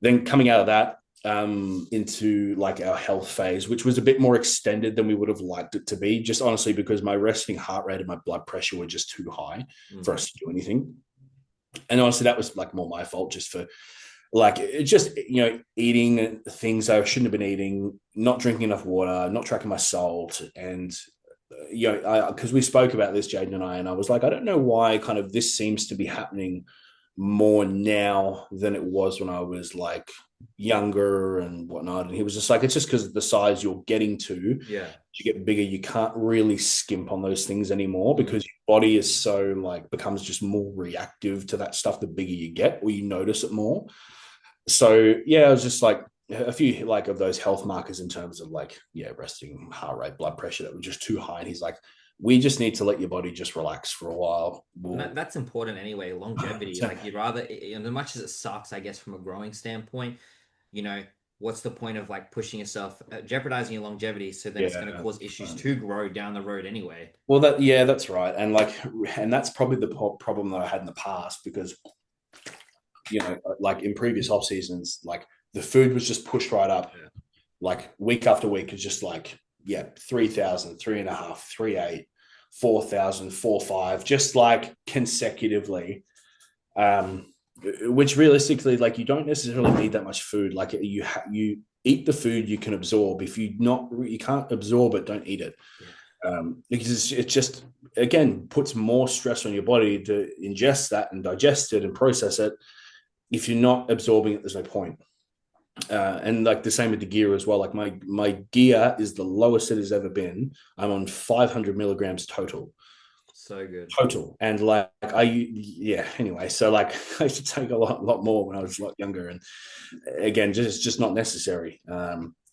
then coming out of that into like our health phase, which was a bit more extended than we would have liked it to be, just honestly because my resting heart rate and my blood pressure were just too high Mm, for us to do anything. And honestly, that was like more my fault just for like it just eating things I shouldn't have been eating, not drinking enough water, not tracking my salt, and because we spoke about this, Jaden and I was like, I don't know why kind of this seems to be happening more now than it was when I was like younger and whatnot. And he was just like, it's just because of the size you're getting to. Yeah. As you get bigger, you can't really skimp on those things anymore Mm. because your body is so like becomes just more reactive to that stuff the bigger you get, or you notice it more. So yeah, I was just like a few like of those health markers in terms of like, yeah, resting heart rate, blood pressure that were just too high. And he's like, we just need to let your body just relax for a while. And We'll that's important anyway, longevity. Like you'd rather, you know, as much as it sucks, I guess, from a growing standpoint, you know, what's the point of like pushing yourself, jeopardizing your longevity? So then it's going to yeah. cause issues to grow down the road anyway. Well, that yeah, that's right, and like, and that's probably the problem that I had in the past because like in previous off seasons, like the food was just pushed right up, Yeah. like week after week, it's just like yeah, 3,000, 3.5, 3.8, 4,000, 4.5, just like consecutively. Um, which realistically, like you don't necessarily need that much food. Like you eat the food you can absorb. If you can't absorb it, don't eat it. Yeah. Because it just again puts more stress on your body to ingest that and digest it and process it. If you're not absorbing it, there's no point. And like the same with the gear as well. Like my gear is the lowest it has ever been. I'm on 500 milligrams So good. and like yeah. Anyway, so like I used to take a lot more when I was a lot younger, and again, just not necessary.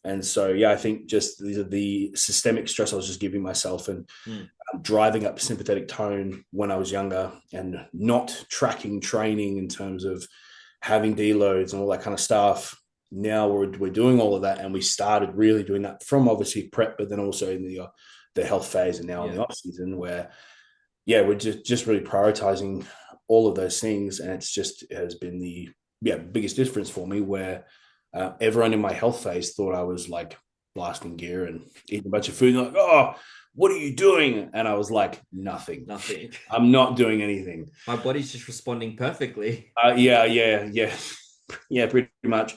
And so yeah, I think just the systemic stress I was just giving myself and Mm. driving up sympathetic tone when I was younger and not tracking training in terms of having deloads and all that kind of stuff. Now we're doing all of that, and we started really doing that from obviously prep, but then also in the health phase, and now in Yeah. the off season where yeah we're just really prioritizing all of those things, and it has been the biggest difference for me where everyone in my health phase thought I was like blasting gear and eating a bunch of food and like, oh, what are you doing? And I was like, nothing. Nothing. I'm not doing anything. My body's just responding perfectly. Yeah, yeah, pretty much.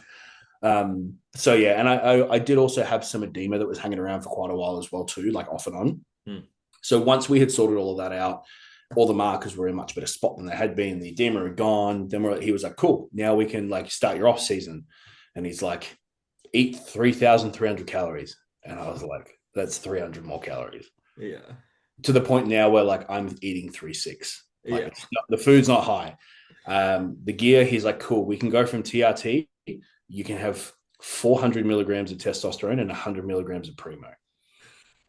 So yeah, and I did also have some edema that was hanging around for quite a while as well too, like off and on. Mm. So once we had sorted all of that out, all the markers were in a much better spot than they had been. The edema had gone. Then he was like, cool, now we can like start your off season. And he's like, eat 3,300 calories. And I was like, that's 300 more calories. Yeah. To the point now where like I'm eating 3.6. Like Yeah. the food's not high. The gear, he's like, cool, we can go from TRT. You can have 400 milligrams of testosterone and 100 milligrams of primo.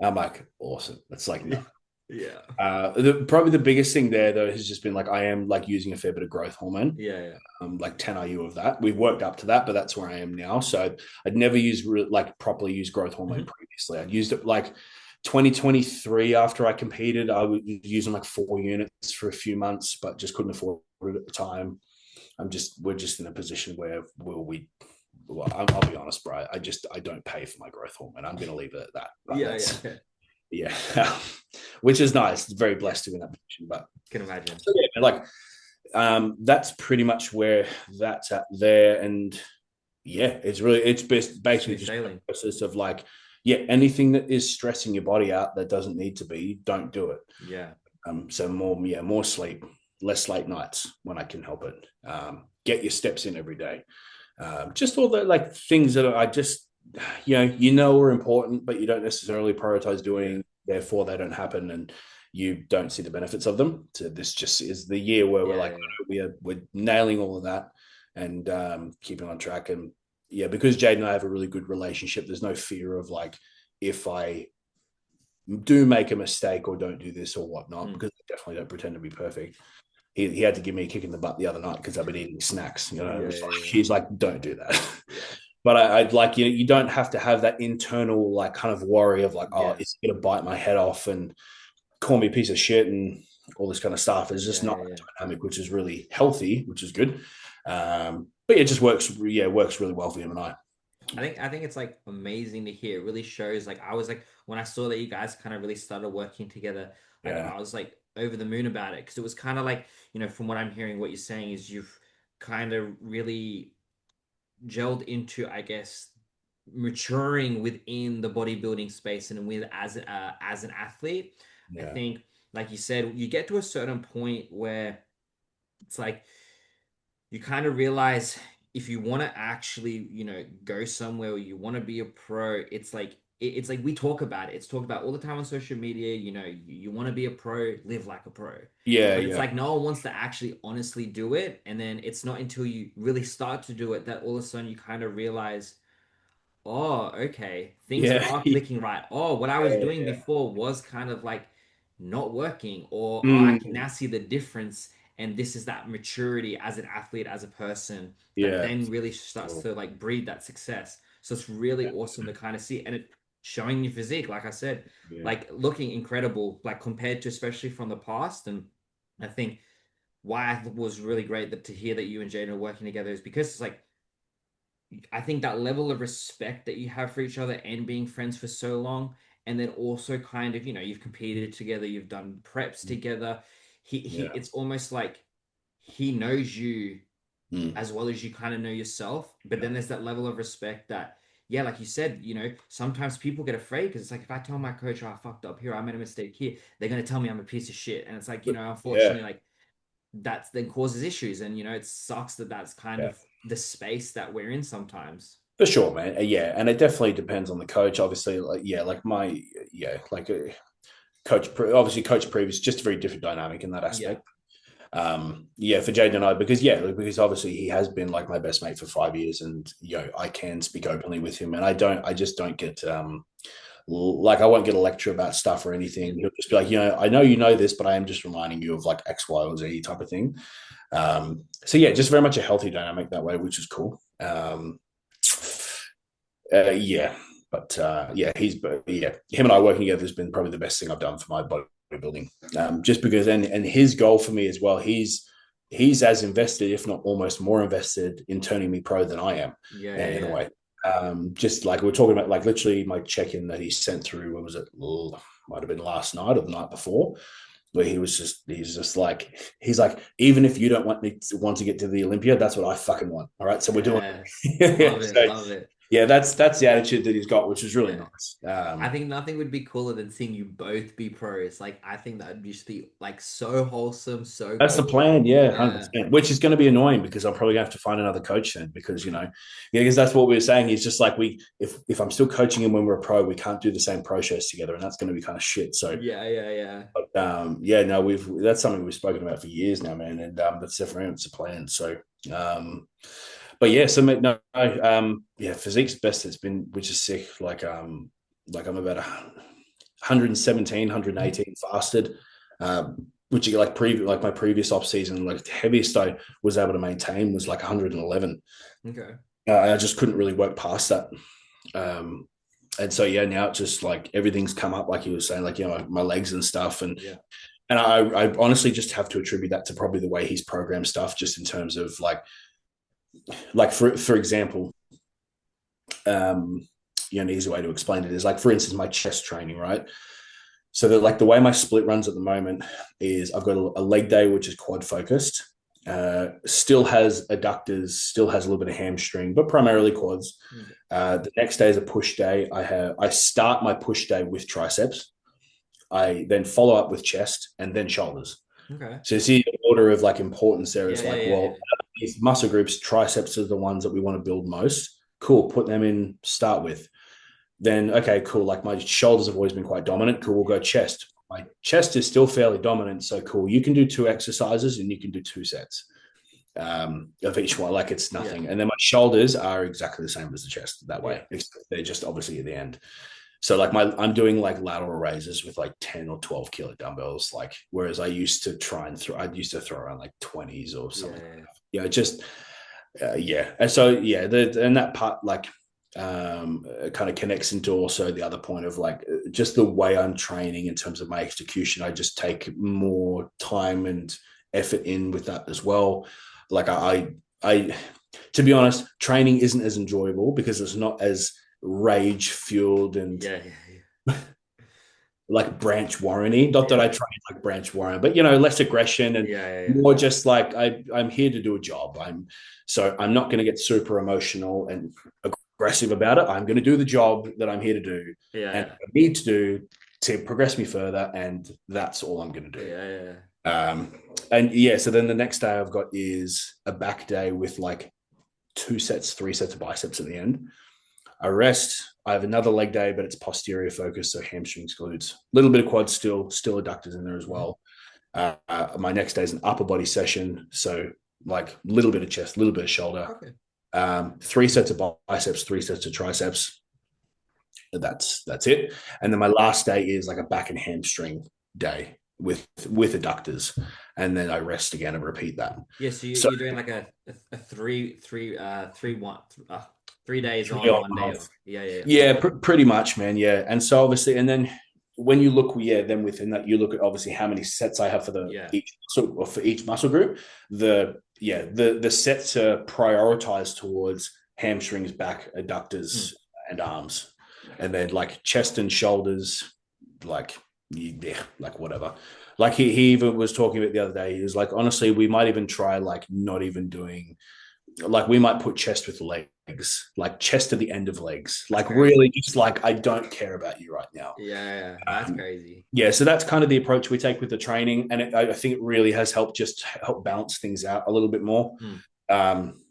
I'm like, awesome. That's like nothing. Yeah. Probably the biggest thing there though has just been like I am like using a fair bit of growth hormone, Yeah. Yeah. like 10 IU of that. We've worked up to that, but that's where I am now. So I'd never like properly use growth hormone Mhm. previously. I'd used it like 2023 after I competed. I was using like 4 units for a few months, but just couldn't afford it at the time. We're just in a position where well, I'll be honest, bro. I don't pay for my growth hormone. I'm going to leave it at that. But Yeah. Yeah. yeah, which is nice. Very Yeah. blessed to be in that position. But Can imagine. so yeah, like that's pretty much where that's at there. And yeah, it's basically Smooth just a sailing. process of like, yeah, anything that is stressing your body out that doesn't need to be, don't do it. Yeah. So more sleep, less late nights when I can help it. Get your steps in every day. Just all the like things that I just are important, but you don't necessarily prioritize Yeah. doing. Therefore, they don't happen, and you don't see the benefits of them. So this just is the year where we're Yeah. like, Yeah. we're nailing all of that and keeping on track. And yeah, because Jaiden and I have a really good relationship, there's no fear of like if I do make a mistake or don't do this or whatnot, Mm. because I definitely don't pretend to be perfect. He had to give me a kick in the butt the other night because I've been eating snacks. It Yeah. was like, Yeah. he's like, don't do that. Yeah. But I'd like you don't have to have that internal like kind of worry of like, oh, Yeah. it's gonna bite my head off and call me a piece of shit and all this kind of stuff. It's just Yeah. not Yeah. Yeah. dynamic, which is really healthy, which is good. But yeah, it just works. Yeah, it works really well for him and I. I think it's like amazing to hear. It really shows. Like I was like when I saw that you guys kind of really started working together, like Yeah, I was like over the moon about it because it was kind of like, from what I'm hearing, what you're saying is you've kind of really gelled into, I guess, maturing within the bodybuilding space and with as an athlete. I yeah, think, like you said, you get to a certain point where it's like you kind of realize if you want to actually, go somewhere or you want to be a pro, it's like it's like we talk about it. It's talked about all the time on social media. You want to be a pro, live like a pro. Yeah, But it's yeah, like no one wants to actually honestly do it. And then it's not until you really start to do it that all of a sudden you kind of realize, oh, okay, things yeah, are yeah, clicking right. Oh, what I was doing yeah. before was kind of like not working, or oh, I can Mm, now see the difference. And this is that maturity as an athlete, as a person, that yeah, then really starts sure. to like breed that success. So it's really awesome to kind of see, and it showing your physique, like I said, Yeah, like looking incredible, like compared to especially from the past. And I think why I was really great to hear that you and Jaden are working together is because it's like I think that level of respect that you have for each other and being friends for so long, and then also kind of, you've competed together, you've done preps together. yeah. It's almost like he knows you Mm, as well as you kind of know yourself. But yeah. then there's that level of respect that, yeah, like you said, sometimes people get afraid because it's like if I tell my coach, oh, I fucked up here, I made a mistake here, they're gonna tell me I'm a piece of shit, and it's like, Yeah, unfortunately, like that then causes issues, and it sucks that that's kind yeah. of the space that we're in sometimes. For sure, man. Yeah, and it definitely depends on the coach. Obviously, like yeah, like my yeah, like obviously coach previous, just a very different dynamic in that Yeah. aspect. Yeah, for Jaden and I, because obviously he has been like my best mate for 5 years, and I can speak openly with him, and I just don't get like I won't get a lecture about stuff or Yeah. anything. He'll just be like, I know you know this, but I am just reminding you of like X, Y, or Z type of thing. So yeah, just very much a healthy dynamic that way, which is cool. Yeah, but yeah, him and I working together has been probably the best thing I've done for my bodybuilding. Just because, and his goal for me as well, he's as invested, if not almost more invested, in turning me pro than I am, Yeah, in a yeah, way. Just like we're talking about, like literally my check-in that he sent through. What was it? Might have been last night or the night before, where he's like, even if you don't want to get to the Olympia, that's what I fucking want. All right, so we're doing yeah. it. Love it, So love it. yeah, that's the attitude that he's got, which is really Yeah. nice. I think nothing would be cooler than seeing you both be pros. Like, I think that would just be like so wholesome, so That's the cool. plan, yeah, Yeah. 100%. Which is going to be annoying because I'm probably going to have to find another coach then, because yeah, because that's what we were saying. It's just like if I'm still coaching him when we're a pro, we can't do the same pro shows together, and that's going to be kind of shit. So, Yeah, yeah, yeah. but, yeah, no, we've that's something we've spoken about for years now, man, and that's definitely it's a plan. So, um, but yeah, so no, yeah, physique's best it's been, which is sick. Like I'm about 117, 118 fasted, which like my previous off season, like the heaviest I was able to maintain was like 111. Okay. I just couldn't really work past that. Um, and so yeah, now it's just like everything's come up, like you were saying, like my legs and stuff, and Yeah. I honestly just have to attribute that to probably the way he's programmed stuff, just in terms of like for example, um, an easy way to explain it is like, for instance, my chest training, right? So that like the way my split runs at the moment is I've got a leg day which is quad focused, still has adductors, still has a little bit of hamstring, but primarily quads. Okay. The next day is a push day. I start my push day with triceps. I then follow up with chest and then shoulders. Okay. So you see the order of like importance there Yeah, is yeah, like, yeah, well, yeah. these muscle groups, triceps are the ones that we want to build most. Cool, put them in, start with. Then, okay, cool. Like my shoulders have always been quite dominant. Cool, we'll go chest. My chest is still fairly dominant. So cool. You can do two exercises and you can do two sets of each one. Like it's Yeah. nothing. And then my shoulders are exactly the same as the chest that Yeah. way. They're just obviously at the end. So like I'm doing like lateral raises with like 10 or 12 kilo dumbbells. Like, whereas I used to I used to throw around like 20s or Yeah. something. Yeah. Just yeah. And so yeah, and that part like kind of connects into also the other point of like just the way I'm training in terms of my execution. I just take more time and effort in with that as well. Like I to be honest, training isn't as enjoyable because it's not as rage fueled and Yeah. like Branch Warren-y. Not that I Yeah. train like Branch Warren, but less aggression and Yeah. Yeah. Yeah. more just like I'm here to do a job. I'm not going to get super emotional and aggressive about it. I'm going to do the job that I'm here to do Yeah. and Yeah. I need to do to progress me further, and that's all I'm going to Yeah. do. Yeah. Yeah. Um, and yeah, so then the next day I've got is a back day with like 2 sets, 3 sets of biceps at the end. I rest. I have another leg day, but it's posterior focus, so hamstrings, glutes, a little bit of quad still adductors in there as Mhm. well. My next day is an upper body session, so like a little bit of chest, a little bit of shoulder. Okay. 3 sets of biceps, 3 sets of triceps. That's it. And then my last day is like a back and hamstring day with adductors, and then I rest again and repeat that. Yeah, so So you're doing like a three one 3 days three on, on, one one day off. off. Yeah, yeah, yeah. Yeah, pretty much, man. Yeah, and so obviously, and then when you look, yeah, then within that, you look at obviously how many sets I have for the Yeah. each or for each muscle group. The sets are prioritized towards hamstrings, back, Mm. adductors, and arms, and then like chest and shoulders, like yeah, like whatever. Like he even was talking about the other day. He was like, honestly, we might even try like not even doing like we might put chest with legs, like chest to the end of legs, That's like crazy. really just like I don't care about you right now. Yeah, yeah, yeah. That's crazy. Yeah, so that's kind of the approach we take with the training, and I think it really has helped just help balance things out a little bit more. Mm. Um,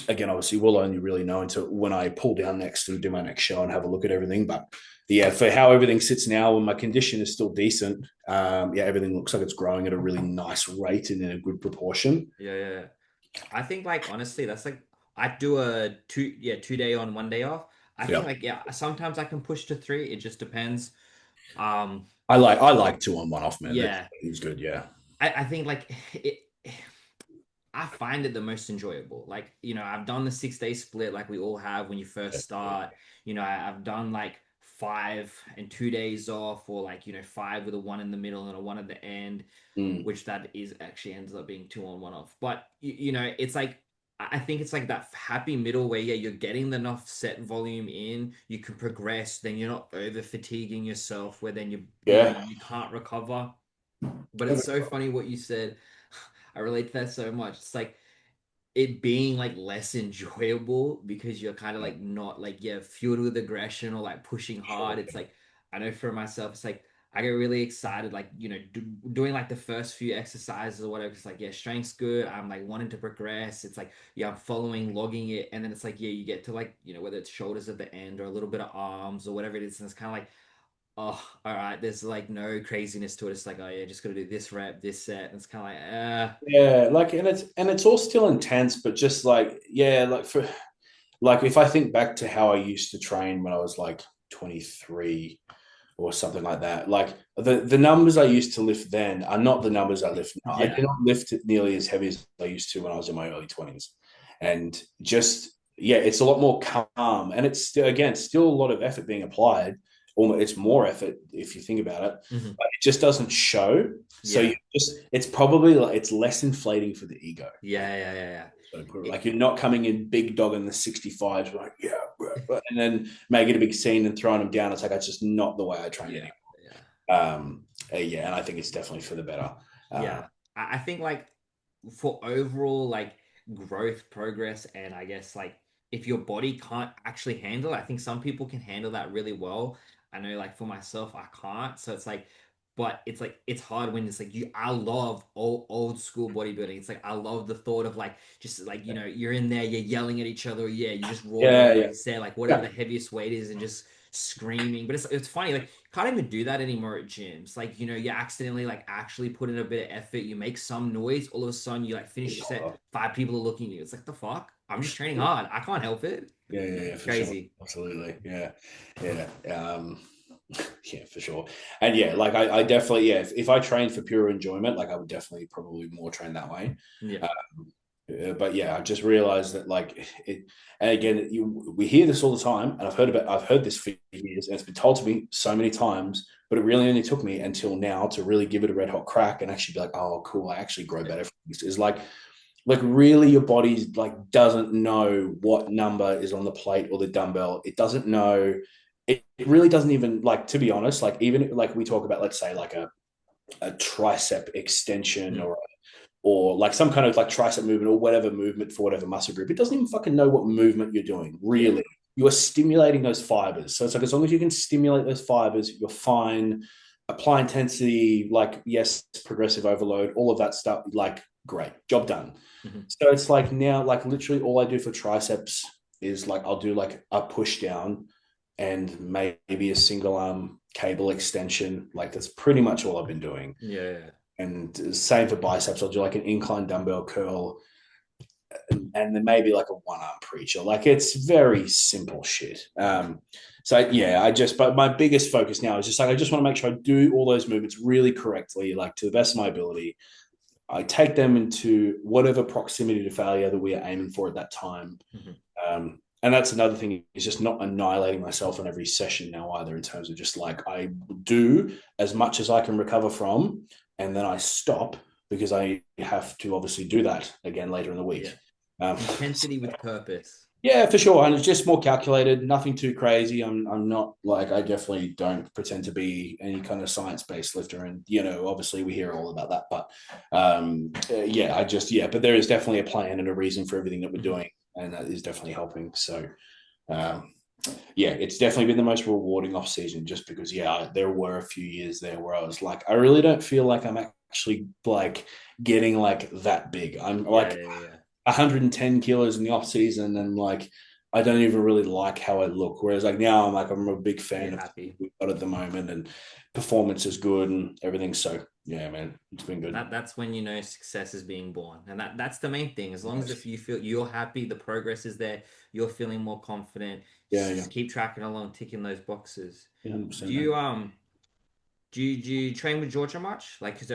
Again, obviously, we'll only really know until when I pull down next and do my next show and have a look at everything. But yeah, for how everything sits now, when my condition is still decent, yeah, everything looks like it's growing at a really nice rate and in a good proportion. Yeah, yeah, yeah. I think like honestly, that's like I do a 2 day on, 1 day off. I think Yeah, like yeah, sometimes I can push to three. It just depends. Um, I like 2 on 1 off, man. That yeah. is good. Yeah. I think like it I find it the most enjoyable. Like, I've done the 6 day split like we all have when you first start. I've done like 5 and 2 days off, or like, five with a one in the middle and a one at the end, Mm. which that is actually ends up being 2 on, 1 off. But, it's like, I think it's like that happy middle where, yeah, you're getting enough set volume in, you can progress, then you're not over fatiguing yourself, where then Yeah. you can't recover. But it's so funny what you said. I relate to that so much. It's like it being like less enjoyable because you're kind of like not like, yeah, fueled with aggression or like pushing hard. Sure. It's like I know for myself, it's like I get really excited, like doing like the first few exercises or whatever. It's like, yeah, strength's good. I'm like wanting to progress. It's like, yeah, I'm following, logging it, and then it's like, yeah, you get to like, whether it's shoulders at the end or a little bit of arms or whatever it is, and it's kind of like, oh, all right, there's like no craziness to it. It's like, oh yeah, just gotta do this rep, this set. And it's kind of like, Yeah, like and it's all still intense, but just like yeah, like for like if I think back to how I used to train when I was like 23 or something like that, like the numbers I used to lift then are not the numbers I lift now. I do yeah, not lift nearly as heavy as I used to when I was in my early 20s. And just yeah, it's a lot more calm, and it's still again still a lot of effort being applied. Almost, it's more effort if you think about it, hmm, but it just doesn't show. So you yeah, just it's probably like it's less inflating for the ego. yeah, yeah, yeah, yeah. So It, like you're not coming in big dog in the 65s, like yeah, and then making a big scene and throwing them down. It's like that's just not the way I train yeah, anymore. yeah, Yeah, and I think it's definitely for the better. Uh, yeah. I think like for overall like growth, progress, and I guess like if your body can't actually handle it, I think some people can handle that really well. I know like for myself, I can't. So it's like, but it's like it's hard when it's like I love old school bodybuilding. It's like I love the thought of like just like you're in there, you're yelling at each other, yeah, you just raw dog yeah, like yeah, you said, like whatever yeah. the heaviest weight is, and just screaming. But it's funny, like you can't even do that anymore at gyms. Like, you accidentally like actually put in a bit of effort, you make some noise, all of a sudden you like finish your set, five people are looking at you. It's like the fuck? I'm just training hard. I can't help it. Yeah, It's for sure. crazy. Absolutely. Yeah. Yeah. Yeah, for sure. And yeah, like I definitely, yeah, if I trained for pure enjoyment, like I would definitely probably more train that way. Yeah. But yeah, I just realized that like it, and again, we hear this all the time, and I've heard this for years, and it's been told to me so many times, but it really only took me until now to really give it a red hot crack and actually be like, oh, cool, I actually grow better from this. Is like really your body like doesn't know what number is on the plate or the dumbbell. It doesn't know. It really doesn't even like to be honest. Like even like we talk about, let's say like a tricep extension Mm. or like some kind of like tricep movement or whatever movement for whatever muscle group. It doesn't even fucking know what movement you're doing. Yeah. Really, you are stimulating those fibers. So it's like as long as you can stimulate those fibers, you're fine. apply intensity, like, yes, progressive overload, all of that stuff, like, great, job done. Mhm. So it's like now, like, literally all I do for triceps is like I'll do like a push down and maybe a single arm cable extension. Like, that's pretty much all I've been doing. Yeah. And same for biceps. I'll do like an incline dumbbell curl and then maybe like a one arm preacher. Like, it's very simple shit. So yeah, but my biggest focus now is just like I just want to make sure I do all those movements really correctly, like to the best of my ability. I take them into whatever proximity to failure that we are aiming for at that time. Mhm. And that's another thing, is just not annihilating myself on every session now either, in terms of just like I do as much as I can recover from, and then I stop because I have to obviously do that again later in the Yeah. week. Um, Intensity with purpose. yeah, for sure. And it's just more calculated, nothing too crazy. I'm not like, I definitely don't pretend to be any kind of science-based lifter. And, obviously we hear all about that. But but there is definitely a plan and a reason for everything that we're Mhm. doing. And that is definitely helping. So, um, yeah, it's definitely been the most rewarding off season, just because, there were a few years there where I was like, I really don't feel like I'm actually like getting like that big. I'm Yeah, like, yeah, yeah. 110 kilos in the off season, and like I don't even really like how I look. Whereas like now I'm a big fan You're of happy. what we've got at the moment, and performance is good and everything. So yeah, man, it's been good. That's when you know success is being born, and that's the main thing. As long as Nice. if you feel you're happy, the progress is there, you're feeling more confident. Yeah, Just, yeah, just keep tracking along, ticking those boxes. yeah, Do 100%, man. you do you train with Georgia much? Like, 'cause,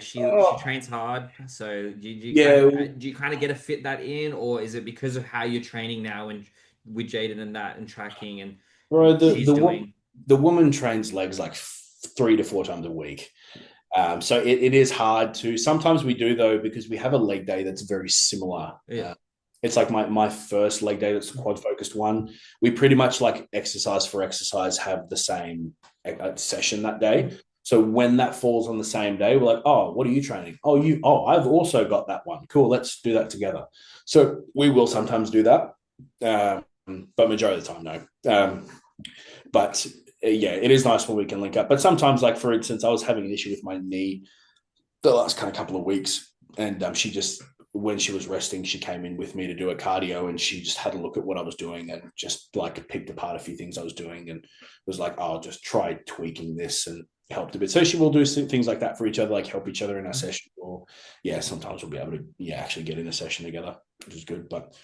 she Oh, trains hard. So yeah, do you kind of get to fit that in, or is it because of how you're training now and with Jaden and that and tracking and bro. what she's doing? The woman trains legs like 3 to 4 times a week. So it is hard to. Sometimes we do, though, because we have a leg day that's very similar. Yeah. It's like my first leg day, that's the quad focused one. We pretty much, like, exercise for exercise, have the same session that day. So when that falls on the same day, we're like, oh, what are you training? I've also got that one. Cool, let's do that together. So we will sometimes do that, but majority of the time, no. But yeah, it is nice when we can link up. But sometimes, like, for instance, I was having an issue with my knee the last kind of couple of weeks, and she just, when she was resting, she came in with me to do a cardio, and she just had a look at what I was doing and just like picked apart a few things I was doing, and was like, "Oh, just try tweaking this," and helped a bit. So she will do things like that for each other, like help each other in our session, or yeah, sometimes we'll be able to actually get in a session together, which is good. But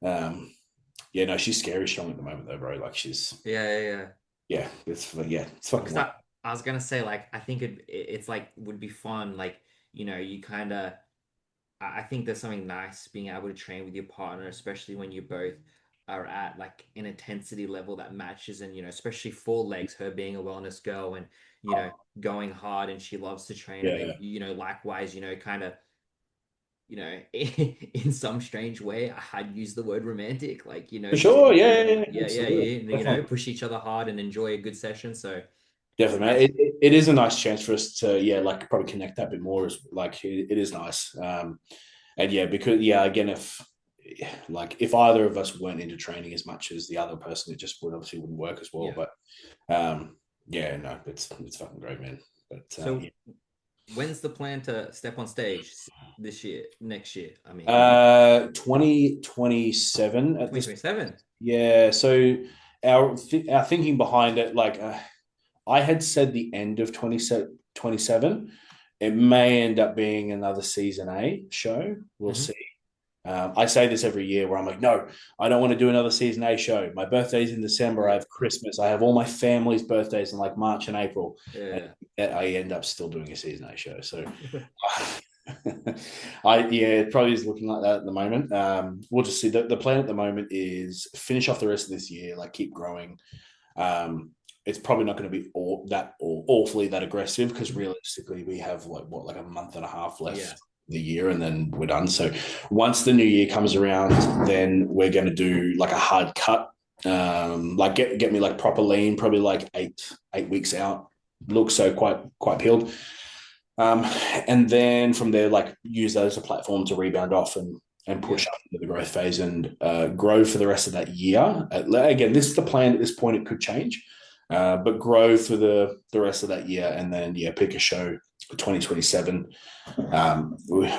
yeah, no, she's scary strong at the moment though, bro. Like, she's, Yeah, yeah, yeah. it's fucking Because like, I was gonna say, like, I think it's like would be fun, like, you kind of I think there's something nice being able to train with your partner, especially when you both are at like an intensity level that matches, and especially for legs, her being a wellness girl and going hard, and she loves to train, and then yeah, likewise, kind of in some strange way, I'd use the word romantic, like, for just sure, yeah, yeah, absolutely, definitely. push each other hard and enjoy a good session. So it's Definitely, man. nice. It is a nice chance for us to, like, probably connect that bit more. As like, it is nice. And yeah, because again, if either of us weren't into training as much as the other person, it just obviously wouldn't work as well. Yeah. But yeah, no, it's fucking great, man. But So when's the plan to step on stage this year, next year? I mean, 2027 at this. 2027. Yeah, so our thinking behind it, like, I had said the end of 2027. It may end up being another season A show. We'll Hmm. see. I say this every year where I'm like, no, I don't want to do another season A show. My birthday's in December. I Yeah. have Christmas. I have all my family's birthdays in like March and April. And Yeah. I end up still doing a season A show. So it probably is looking like that at the moment. We'll just see. The plan at the moment is finish off the rest of this year, like keep growing. Um, it's probably not going to be awfully that aggressive, because realistically we have like a month and a half Yeah. left the year, and then we're done. So once the new year comes around, then we're going to do like a hard cut, like get me like proper lean, probably like 8 weeks out, look so quite peeled. um, and then from there, like, use that as a platform to rebound off and Yeah. push up into the growth phase and grow for the rest of that year. Again, this is the plan at this point. It could change. but grow for the rest of that year, and then pick a show for 2027.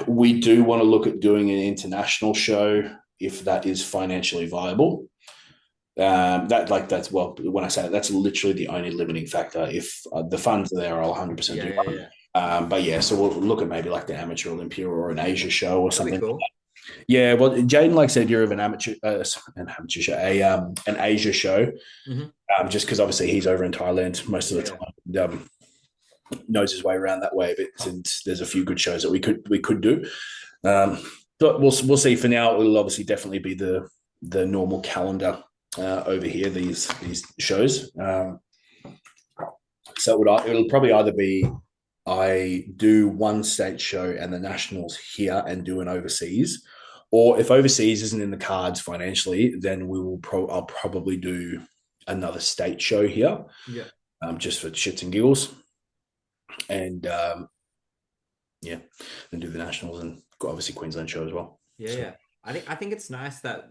We do want to look at doing an international show if that is financially viable. That's well, when I say that, that's literally the only limiting factor. If the funds are there, I'll 100% Yeah, do yeah, that. yeah. But yeah, so we'll look at maybe like the Amateur Olympia or an Asia show or That'd be something. cool. Yeah, well, Jaiden like said, you're of an amateur show, an Asia show, Hmm. just because obviously he's over in Thailand most of the Yeah. time, and, knows his way around that way. But and there's a few good shows that we could do. Um, but we'll see. For now, it'll obviously definitely be the normal calendar over here. These shows. So it'll probably either be I do one state show and the nationals here and do an overseas, or if overseas isn't in the cards financially, then I'll probably do another state show here, Yeah. just for shits and giggles, and yeah, then do the nationals and obviously Queensland show as well. Yeah, So yeah. I think it's nice that,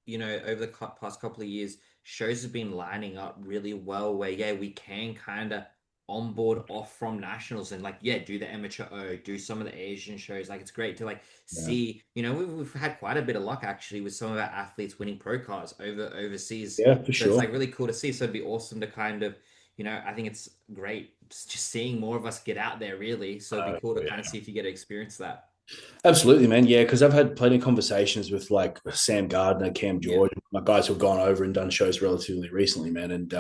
over the past couple of years, shows have been lining up really well where, yeah, we can kind of onboard off from nationals and like, yeah, do the amateur O, do some of the Asian shows. Like it's great to like yeah, see, we've had quite a bit of luck actually with some of our athletes winning pro cards overseas. yeah, for So it's sure. like really cool to see. So it'd be awesome to kind of, I think it's great just seeing more of us get out there really. So it'd be cool to Yeah. kind of see if you get to experience that. Absolutely, man. Yeah, because I've had plenty of conversations with like Sam Gardner, Cam Yeah. George, my guys who've gone over and done shows relatively recently, man. And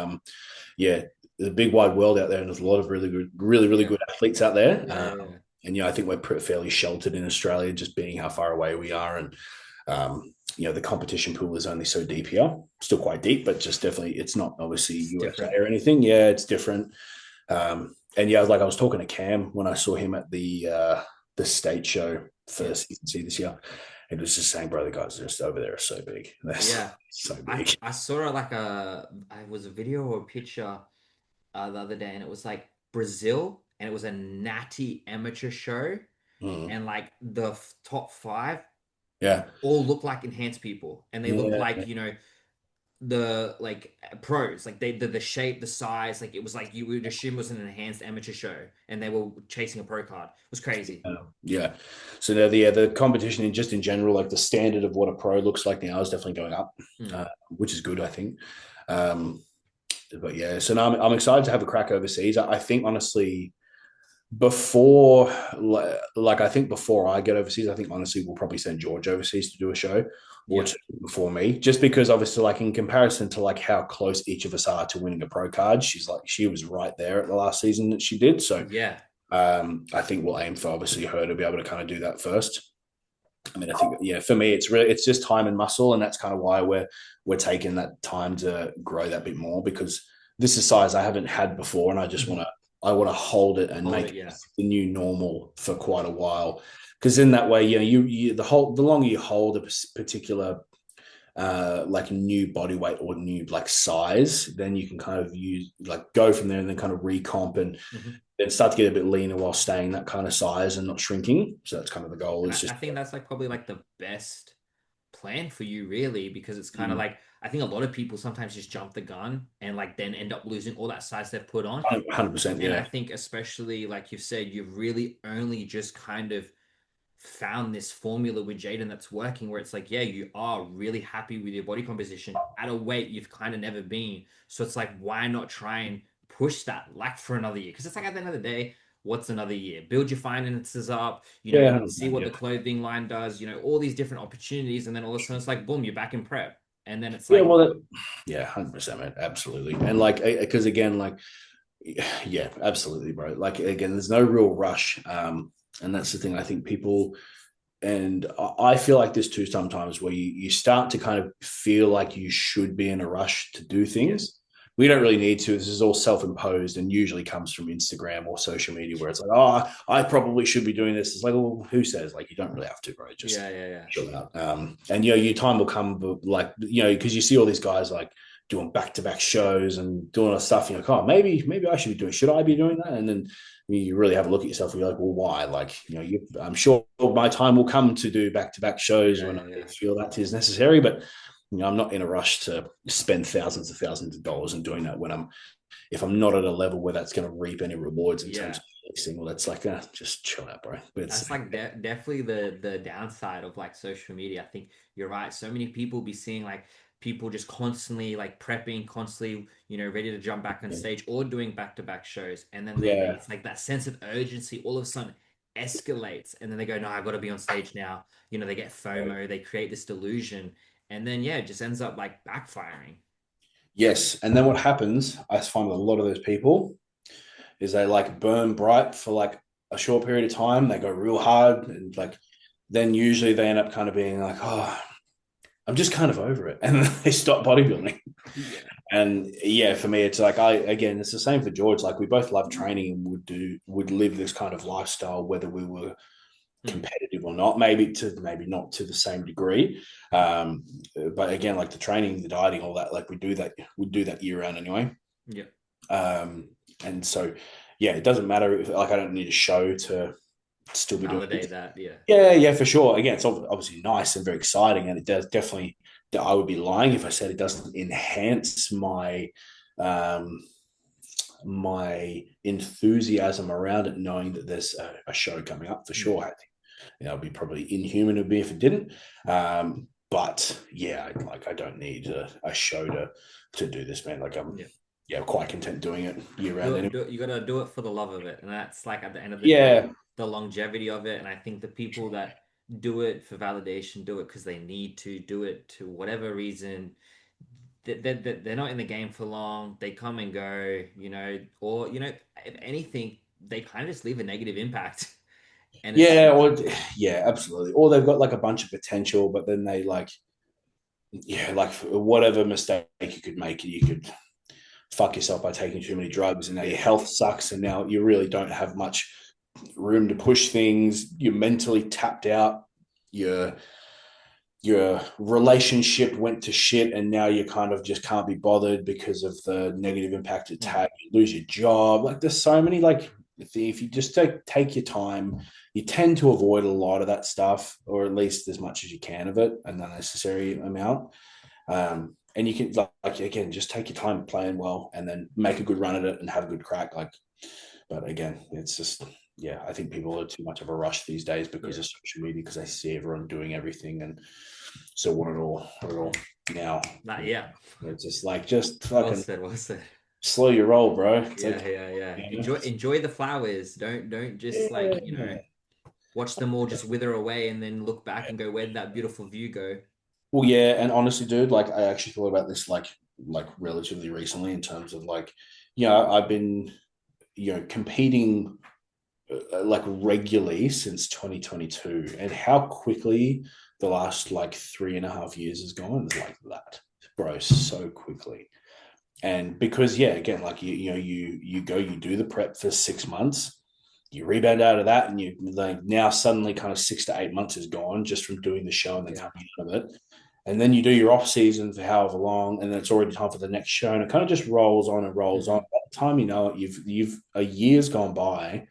yeah, there's a big wide world out there, and there's a lot of really good, really, really Yeah. good athletes out there. Yeah, yeah, yeah. And I think we're fairly sheltered in Australia, just being how far away we are, and the competition pool is only so deep here. Still quite deep, but just definitely, it's not obviously It's USA different. or anything. Yeah, it's different. And yeah, like I was talking to Cam when I saw him at the state show for Yeah. season C this year. It was just saying, bro, the guys just over there are so big. They're Yeah. so I big. I saw like I was a video or a picture the other day and it was like Brazil and it was a natty amateur show Mm. and like the top five Yeah. all look like enhanced people and they look Yeah. like, the like pros like the shape the size like it was like you would assume it was an enhanced amateur show and they were chasing a pro card. It was crazy. Yeah. So now the competition in just in general, like the standard of what a pro looks like now is definitely going up, Hmm. which is good, I think. Um, but yeah, so now I'm excited to have a crack overseas. I think honestly, before like I think before I get overseas, I think honestly we'll probably send George overseas to do a show or Yeah. two before me, just because obviously like in comparison to like how close each of us are to winning a pro card, she was right there at the last season that she did. So Yeah. I think we'll aim for obviously her to be able to kind of do that first. I mean, I think yeah, for me, it's just time and muscle, and that's kind of why we're taking that time to grow that bit more because this is size I haven't had before, and Mhm. I want to hold it and Hold make it. it Yeah. the new normal for quite a while. Because in that way, the longer you hold a particular like new body weight or new like size, then you can kind of use like go from there and then kind of recomp and Mhm. then start to get a bit leaner while staying that kind of size and not shrinking. So that's kind of the goal. And Is I just think that's like probably like the best plan for you, really, because it's kind of mm, like I think a lot of people sometimes just jump the gun and like then end up losing all that size they've put on. 100%. And I Yeah, think especially like you've said, you've really only just kind of found this formula with Jaiden that's working where it's like, yeah, you are really happy with your body composition at a weight you've kind of never been. So it's like, why not try and push that like for another year? Because it's like at the end of the day, what's another year? Build your finances up, yeah, see 100%, what yeah. the clothing line does, all these different opportunities. And then all of a sudden it's like, boom, you're back in prep. And then it's Yeah, like, well, yeah, 100%, man, absolutely. And like, because again, like, yeah, absolutely, bro. Like, again, there's no real rush, and that's the thing. I think people and I feel like this too sometimes where you start to kind of feel like you should be in a rush to do yeah, things. We don't really need to. This is all self-imposed and usually comes from Instagram or social media where it's like, oh, I probably should be doing this. It's like, well, who says? Like, you don't really have to, bro. yeah, Just yeah, yeah. chill out. And your time will come, but like, because you see all these guys like doing back-to-back shows and doing all this stuff. You're like, oh, maybe I should be doing. Should I be doing that? And then you really have a look at yourself and you're like, well, why? Like, I'm sure my time will come to do back to back shows Yeah, when yeah, I yeah. feel that is necessary. But I'm not in a rush to spend thousands of dollars and doing that when if I'm not at a level where that's going to reap any rewards in terms Yeah. of fixing. Well, that's like, just chill out, bro. But it's That's like definitely the downside of like social media. I think you're right. So many people be seeing like people just constantly like prepping, constantly, ready to jump back on stage or doing back-to-back shows. And then yeah, it's like that sense of urgency all of a sudden escalates. And then they go, no, I got to be on stage now. They get FOMO, they create this delusion. And then, yeah, it just ends up like backfiring. yes. And then what happens? I find with a lot of those people is they like burn bright for like a short period of time. They go real hard and like then usually they end up kind of being like, oh, I'm just kind of over it, and then they stop bodybuilding. Yeah. And yeah, for me, it's like again, it's the same for George. Like we both love training and would live this kind of lifestyle, whether we were Mm. competitive or not. Maybe not to the same degree, but again, like the training, the dieting, all that, like we do that year round anyway. Yeah. Um, and so yeah, it doesn't matter if like I don't need a show to still be doing Validate it. that. Yeah. Yeah, for sure. Again, it's obviously nice and very exciting, and it does definitely. I would be lying if I said it doesn't enhance um, my enthusiasm around it, knowing that there's a show coming up for Mm. sure. I think it'd be probably inhuman of me if it didn't. But yeah, like I don't need a show to do this, man. Like I'm Yeah. yeah quite content doing it year Do round it, anyway. do it. You gotta do it for the love of it, and that's like at the end of the day, Yeah, the longevity of it. And I think the people that do it for validation, do it because they need to do it to whatever reason. They're not in the game for long. They come and go, or if anything, they kind of just leave a negative impact. And it's yeah, or yeah, absolutely. Or they've got like a bunch of potential, but then they like yeah, like whatever mistake you could make, you could fuck yourself by taking too many drugs, and now your yeah, health sucks, and now you really don't have much room to push things. You're mentally tapped out. Your your relationship went to shit, and now you kind of just can't be bothered because of the negative impact it's mm, had. You lose your job. Like there's so many like if you just take your time, you tend to avoid a lot of that stuff, or at least as much as you can of it, an unnecessary amount. And you can like again just take your time playing well and then make a good run at it and have a good crack. Like, but again, it's just yeah, I think people are too much of a rush these days because yeah, of social media because they see everyone doing everything and so want it all now. not yeah. It's just like just Well fucking said, well said. slow your roll, bro. It's Yeah, okay. yeah, yeah. You know? Enjoy the flowers. Don't just like, Yeah. watch them all just wither away and then look back and go, where did that beautiful view go? Well, yeah, and honestly, dude, like I actually thought about this like relatively recently in terms of like, I've been competing like regularly since 2022, and how quickly the last like 3.5 years has gone is like that, bro, so quickly. And because yeah, again, like you go, you do the prep for 6 months, you rebound out of that, and you like now suddenly kind of 6 to 8 months is gone just from doing the show and then Yeah. coming out of it. And then you do your off season for however long, and then it's already time for the next show, and it kind of just rolls on and rolls on. Hmm. By the time you know it, you've a year's gone by,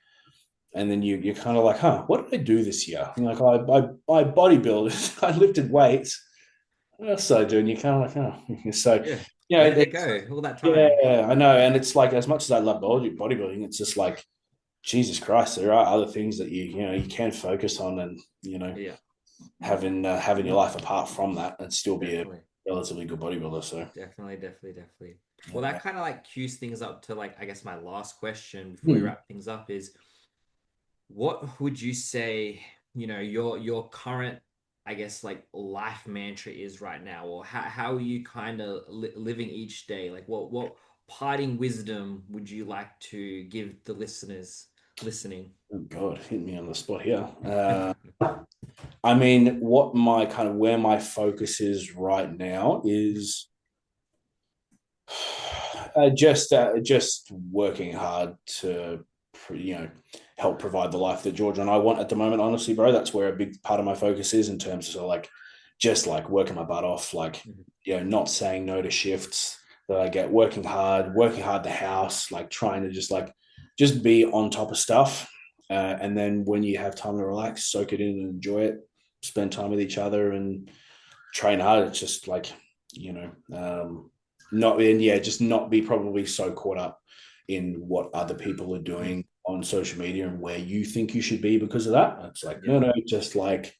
and then you're kind of like, huh, what did I do this year? You're like, I bodybuilded, I lifted weights. What else did I do? And you're kind of like, oh, so Yeah. Where did it it's go all that time? yeah, I know, and it's like as much as I love bodybuilding, it's just like Jesus Christ, there are other things that you can focus on, and Yeah, having your life apart from that, and still be a definitely. relatively good bodybuilder. So Definitely, definitely, definitely. Well, that yeah. kind of like cues things up to like, I guess my last question before we Hmm. wrap things up is what would you say, your current, I guess, like life mantra is right now, or how are you kind of living each day? Like what parting wisdom would you like to give the listeners listening? Oh God, hit me on the spot here. I mean, what my kind of where my focus is right now is just working hard to help provide the life that Georgia and I want at the moment. Honestly, bro, that's where a big part of my focus is in terms of like just like working my butt off, like Mhm. not saying no to shifts that I get, working hard the house, like trying to just be on top of stuff. And then when you have time to relax, soak it in and enjoy it, spend time with each other and train hard. It's just like you know, not in, yeah, just not be probably so caught up in what other people are doing on social media and where you think you should be because of that. It's like, Yeah. no, just like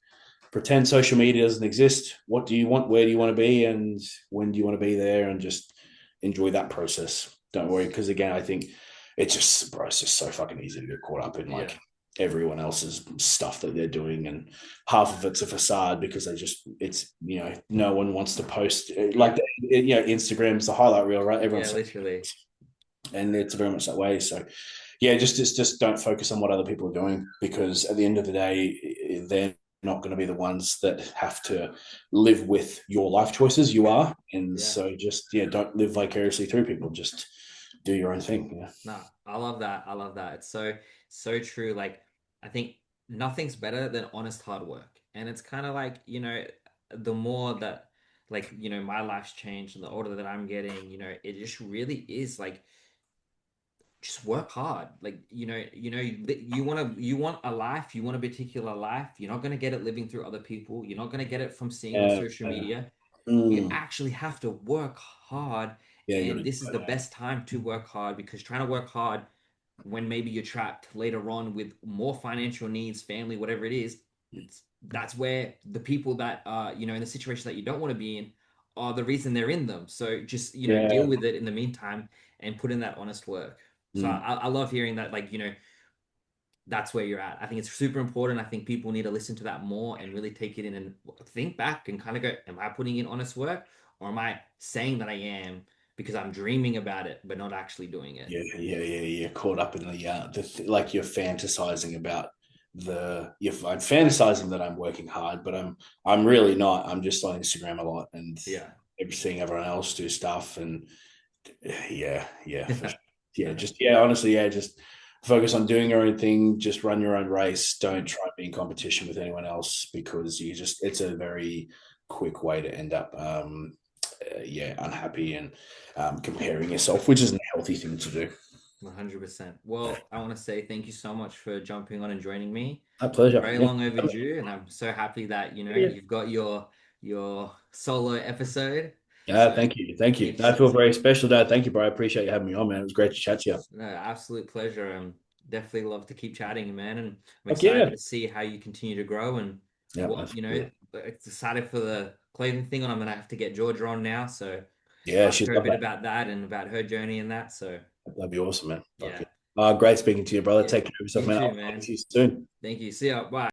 pretend social media doesn't exist. What do you want? Where do you want to be? And when do you want to be there? And just enjoy that process. Don't worry. Because again, I think it's just, bro, it's just so fucking easy to get caught up in Yeah. like everyone else's stuff that they're doing. And half of it's a facade because it's, no one wants to post like, Yeah. Instagram's the highlight reel, right? Yeah, Everyone's, literally. and it's very much that way. So, yeah, just don't focus on what other people are doing because at the end of the day, they're not going to be the ones that have to live with your life choices. You Yeah. are, and Yeah. so just don't live vicariously through people. Just do your own thing. Yeah, Nah, I love that. I love that. It's so true. Like, I think nothing's better than honest hard work. And it's kind of like, the more that like, my life's changed and the older that I'm getting, it just really is like just work hard. Like, you want a life, you want a particular life. You're not gonna get it living through other people. You're not gonna get it from seeing on yeah, social media. You mm, actually have to work hard, yeah. You got and to this is do the that. best time to work hard because trying to work hard when maybe you're trapped later on with more financial needs, family, whatever it is, that's where the people that are, in the situation that you don't want to be in are the reason they're in them. So just, deal Yeah, with it in the meantime and put in that honest work. So mm, I love hearing that, like, that's where you're at. I think it's super important. I think people need to listen to that more and really take it in and think back and kind of go, am I putting in honest work or am I saying that I am because I'm dreaming about it, but not actually doing it? yeah. You're caught up in like you're fantasizing about I'm fantasizing that I'm working hard, but I'm really not. I'm just on Instagram a lot and Yeah. seeing everyone else do stuff and yeah, for sure. Yeah, No. just honestly, just focus on doing your own thing, just run your own race. Don't try and be in competition with anyone else because it's a very quick way to end up unhappy and comparing yourself, which isn't a healthy thing to do. 100%. Well, I want to say thank you so much for jumping on and joining me. My pleasure. Very Yeah. long overdue, and I'm so happy that, Yeah. you've got your solo episode. So Yeah, thank you. Thank you. I it's feel very special, Dad. Thank you, bro. I appreciate you having me on, man. It was great to chat to you. no, absolute pleasure. Definitely love to keep chatting, man. And I'm Fuck excited yeah. to see how you continue to grow and Yeah, what, absolutely. excited for the clothing thing. And I'm gonna have to get Georgia on now. So Yeah, ask she's her a love bit that. about that and about her journey and that. So That'd be awesome, man. Fuck yeah, yeah. Great speaking to you, brother. yeah. Take care of yourself, You man. too, I'll talk man. to you soon. Thank you. See ya. Bye.